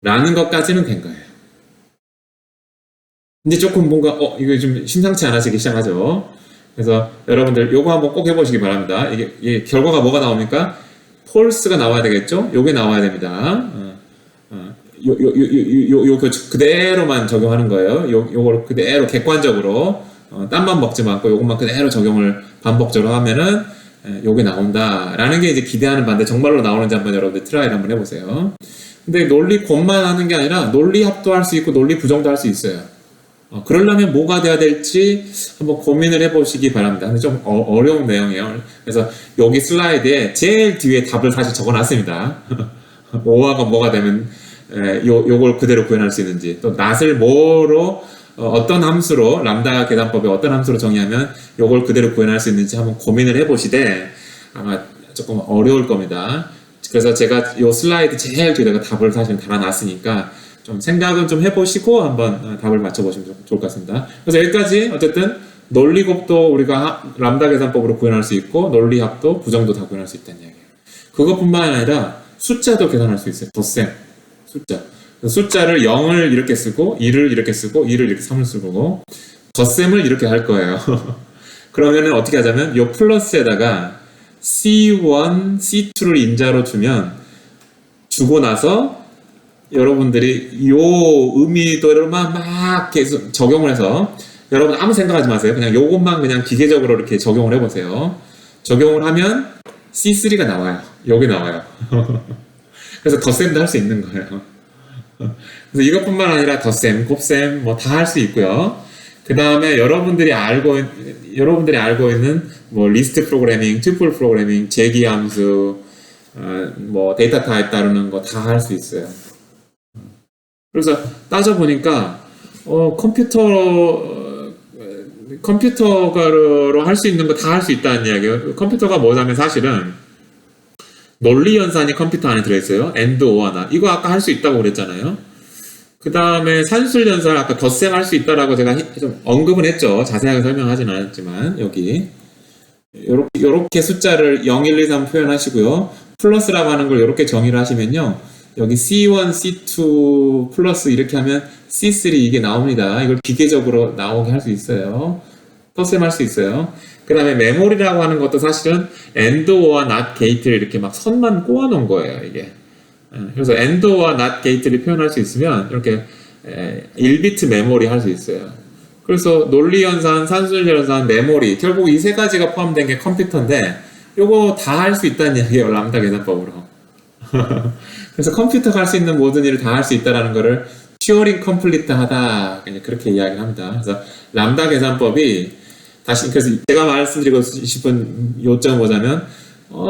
라는 것까지는 된 거예요. 이제 조금 뭔가 이거 좀 심상치 않아지기 시작하죠. 그래서 여러분들 요거 한번 꼭 해보시기 바랍니다. 이게 결과가 뭐가 나옵니까? false가 나와야 되겠죠? 요게 나와야 됩니다. 요 그대로만 적용하는 거예요. 요걸 그대로 객관적으로 딴만 먹지 말고 요것만 그대로 적용을 반복적으로 하면은 요게 나온다라는 게 이제 기대하는 반대 정말로 나오는지 한번 여러분들 트라이를 한번 해보세요. 근데 논리 곱만 하는 게 아니라 논리 합도 할 수 있고 논리 부정도 할 수 있어요. 그러려면 뭐가 돼야 될지 한번 고민을 해보시기 바랍니다. 근데 좀 어려운 내용이에요. 그래서 여기 슬라이드에 제일 뒤에 답을 사실 적어놨습니다. 5화가 뭐가 되면 요걸 그대로 구현할 수 있는지, 또 not을 뭐로 어떤 함수로 람다 계산법에 어떤 함수로 정의하면 요걸 그대로 구현할 수 있는지 한번 고민을 해보시되 아마 조금 어려울 겁니다. 그래서 제가 요 슬라이드 제일 뒤에다가 답을 사실 달아놨으니까 좀 생각은 좀 해보시고 한번 답을 맞춰보시면 좋을 것 같습니다. 그래서 여기까지 어쨌든 논리곱도 우리가 람다 계산법으로 구현할 수 있고 논리합도 부정도 다 구현할 수 있다는 이야기예요. 그것뿐만 아니라 숫자도 계산할 수 있어요. 덧셈 숫자를 0을 이렇게 쓰고 2를 이렇게 쓰고 2를 이렇게 3을 쓰고 덧셈을 이렇게 할 거예요. 그러면은 어떻게 하자면 이 플러스에다가 C1, C2를 인자로 주고 나서 여러분들이 이 의미도로만 막 계속 적용을 해서 여러분 아무 생각하지 마세요. 그냥 요것만 그냥 기계적으로 이렇게 적용을 해보세요. 적용을 하면 C3가 나와요. 여기 나와요. 그래서 덧셈도 할 수 있는 거예요. 그래서 이것뿐만 아니라 덧셈, 곱셈 뭐 다 할 수 있고요. 그 다음에 여러분들이 알고 있는 뭐 리스트 프로그래밍, 튜플 프로그래밍, 제기 함수, 뭐 데이터 타입 다루는 거 다 할 수 있어요. 그래서 따져보니까 컴퓨터로 할 수 있는 거 다 할 수 있다는 이야기예요. 컴퓨터가 뭐냐면 사실은 논리 연산이 컴퓨터 안에 들어있어요. and, or, not. 이거 아까 할 수 있다고 그랬잖아요. 그 다음에 산술 연산 아까 덧셈 할 수 있다라고 제가 좀 언급은 했죠. 자세하게 설명하진 않았지만 여기 요렇게 숫자를 0, 1, 2, 3 표현하시고요. 플러스라고 하는 걸 이렇게 정의를 하시면요. 여기 C1, C2 플러스 이렇게 하면 C3 이게 나옵니다. 이걸 기계적으로 나오게 할 수 있어요. 덧셈 할 수 있어요. 그 다음에 메모리라고 하는 것도 사실은 and, or, not 게이트를 이렇게 막 선만 꼬아 놓은 거예요, 이게. 그래서 and, or, not 게이트를 표현할 수 있으면 이렇게 1비트 메모리 할 수 있어요. 그래서 논리 연산, 산술 연산, 메모리 결국 이 세 가지가 포함된 게 컴퓨터인데 요거 다 할 수 있다는 이야기예요, 람다 계산법으로. 그래서 컴퓨터가 할 수 있는 모든 일을 다 할 수 있다는 거를 튜어링 컴플리트 하다 그렇게 이야기를 합니다. 그래서 람다 계산법이 그래서 제가 말씀드리고 싶은 요점은 뭐냐면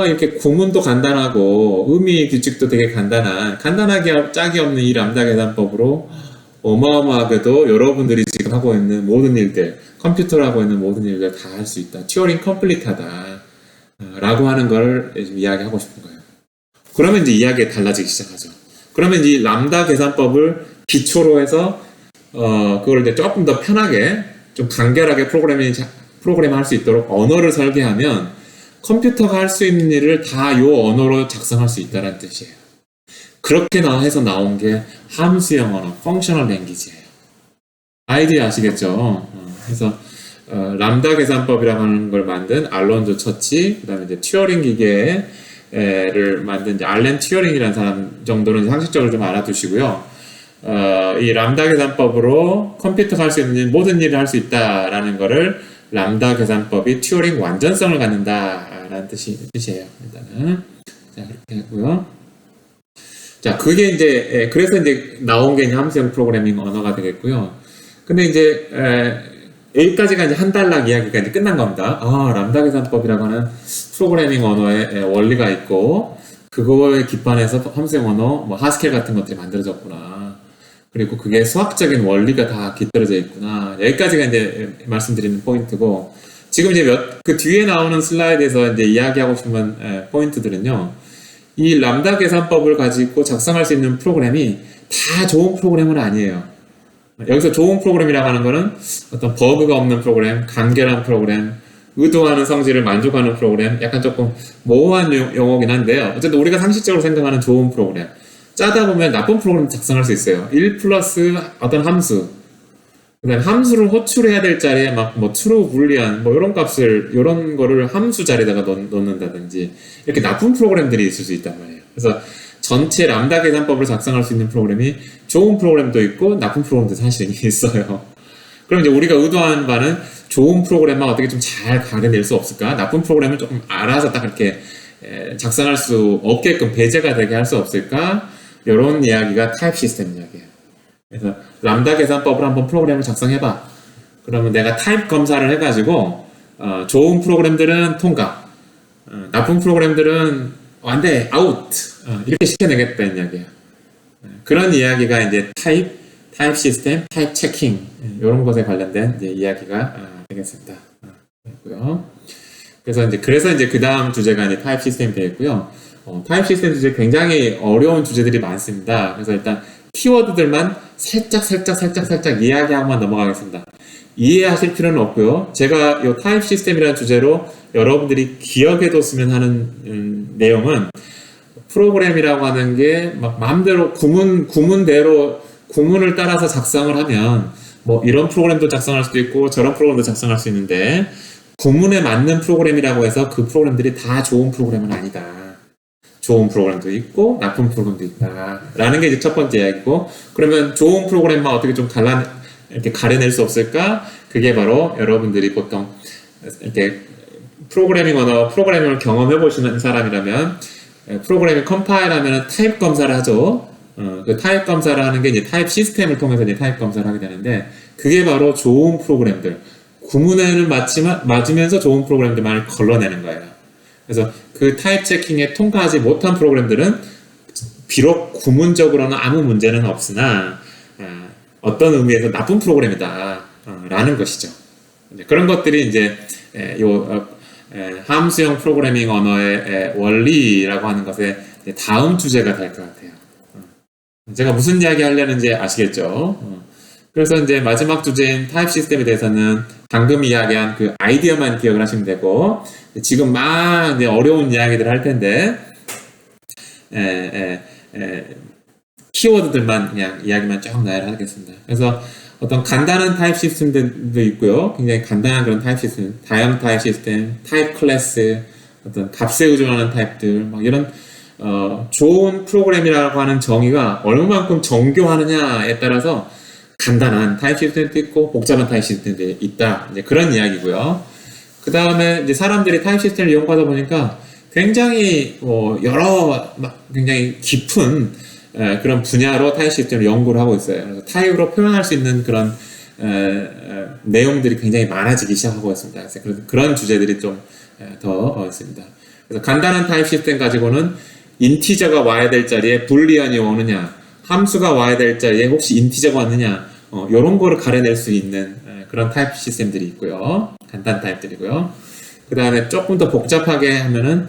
이렇게 구문도 간단하고 의미 규칙도 되게 간단하게 짝이 없는 이 람다 계산법으로 어마어마하게도 여러분들이 지금 하고 있는 모든 일들, 컴퓨터로 하고 있는 모든 일들 다 할 수 있다. 튜어링 컴플리트 하다. 라고 하는 걸 이야기하고 싶은 거예요. 그러면 이제 이야기가 달라지기 시작하죠. 그러면 이 람다 계산법을 기초로 해서 그걸 이제 조금 더 편하게 좀 간결하게 프로그램 할 수 있도록 언어를 설계하면 컴퓨터가 할 수 있는 일을 다 이 언어로 작성할 수 있다는 뜻이에요. 그렇게 해서 나온 게 함수형 언어, 펑셔널 랭귀지예요. 아이디어 아시겠죠? 그래서 람다 계산법이라고 하는 걸 만든 알론조 처치, 그 다음에 이제 튜어링 기계를 만든 이제 알렌 튜어링이라는 사람 정도는 상식적으로 좀 알아두시고요. 이 람다 계산법으로 컴퓨터가 할 수 있는 모든 일을 할 수 있다라는 거를 람다 계산법이 튜어링 완전성을 갖는다라는 뜻이에요. 일단은 자, 되고요. 자, 그게 이제 그래서 이제 나온 게 함수형 프로그래밍 언어가 되겠고요. 근데 이제 여기까지가 이제 한 단락 이야기가 이제 끝난 겁니다. 아, 람다 계산법이라고 하는 프로그래밍 언어의 원리가 있고 그거에 기반해서 함수형 언어, 뭐 하스켈 같은 것들이 만들어졌구나. 그리고 그게 수학적인 원리가 다 깃들어져 있구나. 여기까지가 이제 말씀드리는 포인트고, 지금 이제 그 뒤에 나오는 슬라이드에서 이제 이야기하고 싶은 포인트들은요, 이 람다 계산법을 가지고 작성할 수 있는 프로그램이 다 좋은 프로그램은 아니에요. 여기서 좋은 프로그램이라고 하는 거는 어떤 버그가 없는 프로그램, 간결한 프로그램, 의도하는 성질을 만족하는 프로그램, 약간 조금 모호한 용어긴 한데요. 어쨌든 우리가 상식적으로 생각하는 좋은 프로그램. 짜다 보면 나쁜 프로그램 작성할 수 있어요. 1 플러스 어떤 함수. 그다음에 함수를 호출해야 될 자리에 막 뭐 true, boolean 뭐 이런 값을 이런 거를 함수 자리에다가 넣는다든지 이렇게 나쁜 프로그램들이 있을 수 있단 말이에요. 그래서 전체 람다 계산법을 작성할 수 있는 프로그램이 좋은 프로그램도 있고 나쁜 프로그램도 사실은 있어요. 그럼 이제 우리가 의도하는 바는 좋은 프로그램만 어떻게 좀 잘 가려낼 수 없을까? 나쁜 프로그램을 조금 알아서 딱 이렇게 작성할 수 없게끔 배제가 되게 할 수 없을까? 이런 이야기가 타입 시스템 이야기예요. 그래서 람다 계산법을 한번 프로그램을 작성해봐. 그러면 내가 타입 검사를 해가지고 좋은 프로그램들은 통과, 나쁜 프로그램들은 안 돼, 아웃 이렇게 시켜내겠다는 이야기예요. 그런 이야기가 이제 타입 시스템, 타입 체킹 이런 것에 관련된 이제 이야기가 되겠습니다. 그래서 이제 그 다음 주제가 이제 타입 시스템이 되겠고요. 타입 시스템 주제 굉장히 어려운 주제들이 많습니다. 그래서 일단 키워드들만 살짝 이야기하고만 넘어가겠습니다. 이해하실 필요는 없고요. 제가 이 타입 시스템이라는 주제로 여러분들이 기억해뒀으면 하는 내용은 프로그램이라고 하는 게 막 마음대로 구문대로 구문을 따라서 작성을 하면 뭐 이런 프로그램도 작성할 수도 있고 저런 프로그램도 작성할 수 있는데 구문에 맞는 프로그램이라고 해서 그 프로그램들이 다 좋은 프로그램은 아니다. 좋은 프로그램도 있고 나쁜 프로그램도 있다 라는 게 이제 첫 번째 이야기고, 그러면 좋은 프로그램만 어떻게 좀 이렇게 가려낼 수 없을까? 그게 바로 여러분들이 보통 이렇게 프로그래밍을 경험해 보시는 사람이라면 프로그래밍 컴파일 하면 타입 검사를 하죠. 그 타입 검사를 하는 게 이제 타입 시스템을 통해서 이제 타입 검사를 하게 되는데, 그게 바로 좋은 프로그램들, 구문에는 맞으면서 좋은 프로그램들만을 걸러내는 거예요. 그래서 그 타입 체킹에 통과하지 못한 프로그램들은 비록 구문적으로는 아무 문제는 없으나 어떤 의미에서 나쁜 프로그램이다 라는 것이죠. 그런 것들이 이제 함수형 프로그래밍 언어의 원리라고 하는 것의 다음 주제가 될 것 같아요. 제가 무슨 이야기 하려는지 아시겠죠? 그래서 이제 마지막 주제인 타입 시스템에 대해서는 방금 이야기한 그 아이디어만 기억을 하시면 되고, 지금 막 이제 어려운 이야기들 할 텐데 키워드들만 그냥 이야기만 쭉 나열을 하겠습니다. 그래서 어떤 간단한 타입 시스템도 있고요. 굉장히 간단한 그런 타입 시스템, 다형 타입 시스템, 타입 클래스, 어떤 값에 의존하는 타입들, 막 이런 좋은 프로그램이라고 하는 정의가 얼마만큼 정교하느냐에 따라서 간단한 타입 시스템도 있고 복잡한 타입 시스템도 있다. 이제 그런 이야기고요. 그 다음에 이제 사람들이 타입 시스템을 이용하다 보니까 굉장히 굉장히 깊은 그런 분야로 타입 시스템을 연구를 하고 있어요. 그래서 타입으로 표현할 수 있는 그런 내용들이 굉장히 많아지기 시작하고 있습니다. 그래서 그런 주제들이 좀 더 있습니다. 그래서 간단한 타입 시스템 가지고는 인티저가 와야 될 자리에 불리언이 오느냐, 함수가 와야 될 자리에 혹시 인티저가 왔느냐, 이런 거를 가려낼 수 있는 그런 타입 시스템들이 있고요. 간단 타입들이고요. 그 다음에 조금 더 복잡하게 하면은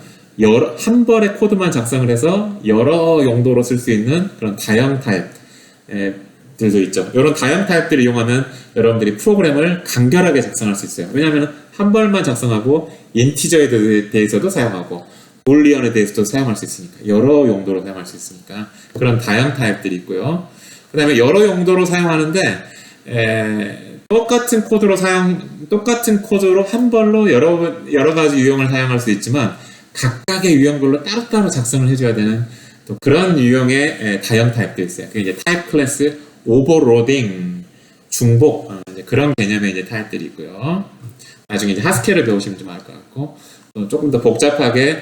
한 벌의 코드만 작성을 해서 여러 용도로 쓸 수 있는 그런 다형 타입들도 있죠. 이런 다형 타입들을 이용하면 여러분들이 프로그램을 간결하게 작성할 수 있어요. 왜냐하면 한 벌만 작성하고 인티저에 대해서도 사용하고 불리언에 대해서도 사용할 수 있으니까, 여러 용도로 사용할 수 있으니까 그런 다형 타입들이 있고요. 그 다음에 여러 용도로 사용하는데 똑같은 코드로 한 벌로 여러 가지 유형을 사용할 수 있지만 각각의 유형별로 따로따로 작성을 해줘야 되는 또 그런 유형의 다형 타입도 있어요. 그게 이제 타입 클래스, 오버로딩, 중복, 이제 그런 개념의 이제 타입들이 있고요. 나중에 이제 하스켈을 배우시면 좀 알 것 같고, 또 조금 더 복잡하게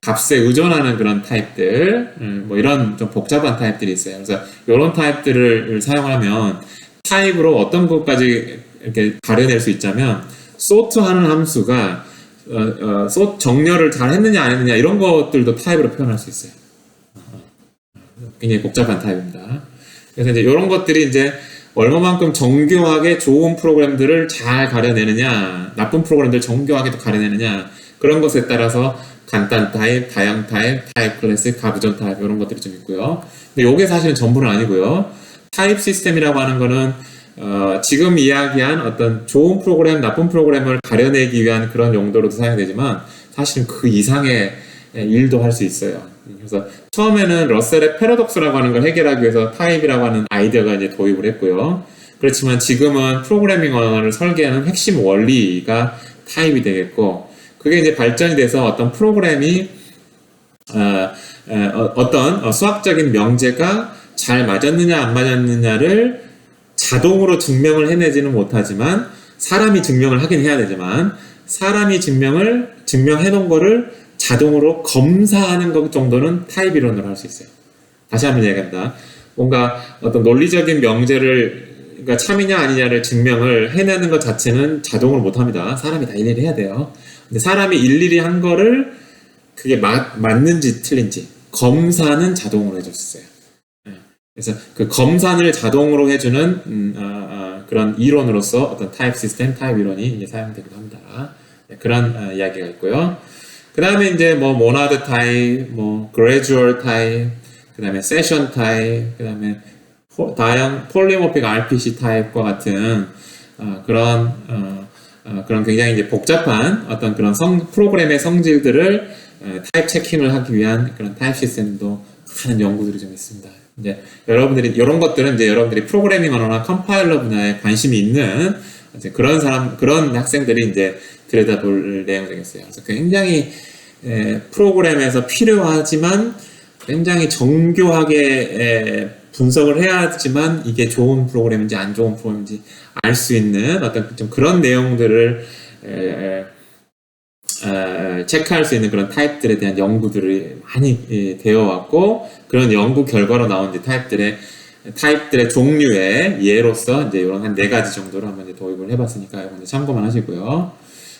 값에 의존하는 그런 타입들, 뭐 이런 좀 복잡한 타입들이 있어요. 그래서 이런 타입들을 사용하면 타입으로 어떤 것까지 이렇게 가려낼 수 있자면 sort하는 함수가 정렬을 잘 했느냐 안 했느냐 이런 것들도 타입으로 표현할 수 있어요. 굉장히 복잡한 타입입니다. 그래서 이제 이런 것들이 이제 얼마만큼 정교하게 좋은 프로그램들을 잘 가려내느냐, 나쁜 프로그램들을 정교하게 가려내느냐, 그런 것에 따라서 간단 타입, 다양 타입, 타입 클래스, 가부전 타입 이런 것들이 좀 있고요. 근데 이게 사실은 전부는 아니고요. 타입 시스템이라고 하는 거는 지금 이야기한 어떤 좋은 프로그램, 나쁜 프로그램을 가려내기 위한 그런 용도로도 사용되지만 사실은 그 이상의 일도 할 수 있어요. 그래서 처음에는 러셀의 패러독스라고 하는 걸 해결하기 위해서 타입이라고 하는 아이디어가 이제 도입을 했고요. 그렇지만 지금은 프로그래밍 언어를 설계하는 핵심 원리가 타입이 되겠고, 그게 이제 발전이 돼서 어떤 프로그램이 어떤 수학적인 명제가 잘 맞았느냐 안 맞았느냐를 자동으로 증명을 해내지는 못하지만 사람이 증명을 하긴 해야 되지만 사람이 증명해 놓은 거를 자동으로 검사하는 것 정도는 타입 이론으로 할 수 있어요. 다시 한번 얘기합니다. 뭔가 어떤 논리적인 명제를 그러니까 참이냐 아니냐를 증명을 해내는 것 자체는 자동으로 못합니다. 사람이 다 일일이 해야 돼요. 근데 사람이 일일이 한 거를 그게 맞는지 틀린지 검사는 자동으로 해줄 수 있어요. 그래서 그 검사를 자동으로 해주는 그런 이론으로서 어떤 타입 시스템, 타입 이론이 이제 사용되기도 합니다. 그런 이야기가 있고요. 그 다음에 이제 뭐 모나드 타입, 뭐 그래주얼 타입, 그 다음에 세션 타입, 그 다음에 다양 폴리모픽 RPC 타입과 같은 그런 굉장히 이제 복잡한 어떤 그런 프로그램의 성질들을 타입 체킹을 하기 위한 그런 타입 시스템도 많은 연구들이 좀 있습니다. 이제 여러분들이 이런 것들은 이제 여러분들이 프로그래밍 언어나 컴파일러 분야에 관심이 있는 이제 그런 학생들이 이제 들여다볼 내용이겠어요. 그래서 굉장히 프로그램에서 필요하지만 굉장히 정교하게 분석을 해야지만 이게 좋은 프로그램인지 안 좋은 프로그램인지 알 수 있는 어떤 좀 그런 내용들을 체크할 수 있는 그런 타입들에 대한 연구들이 많이 되어 왔고, 그런 연구 결과로 나온 이제 타입들의 종류의 예로서 이제 이런 한 4가지 정도를 한번 이제 도입을 해봤으니까 이건 참고만 하시고요.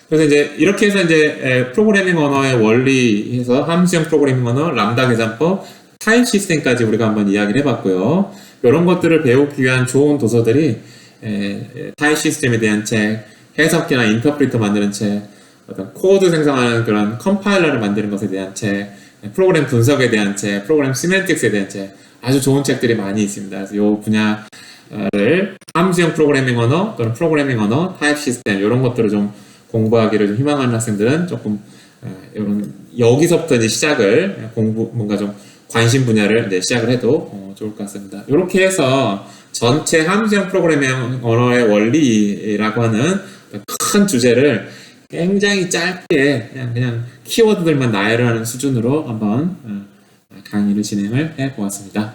그래서 이제 이렇게 해서 이제 프로그래밍 언어의 원리에서 함수형 프로그래밍 언어, 람다 계산법, 타입 시스템까지 우리가 한번 이야기를 해봤고요. 이런 것들을 배우기 위한 좋은 도서들이 타입 시스템에 대한 책, 해석기나 인터프리터 만드는 책, 어떤 코드 생성하는 그런 컴파일러를 만드는 것에 대한 책, 프로그램 분석에 대한 책, 프로그램 시멘틱스에 대한 책, 아주 좋은 책들이 많이 있습니다. 그래서 이 분야를 함수형 프로그래밍 언어 또는 프로그래밍 언어, 타입 시스템 이런 것들을 좀 공부하기를 좀 희망하는 학생들은 조금 이런 여기서부터 이제 시작을 뭔가 좀 관심 분야를 이제 시작을 해도 좋을 것 같습니다. 이렇게 해서 전체 함수형 프로그래밍 언어의 원리라고 하는 큰 주제를 굉장히 짧게 그냥 키워드들만 나열을 하는 수준으로 한번 강의를 진행을 해 보았습니다.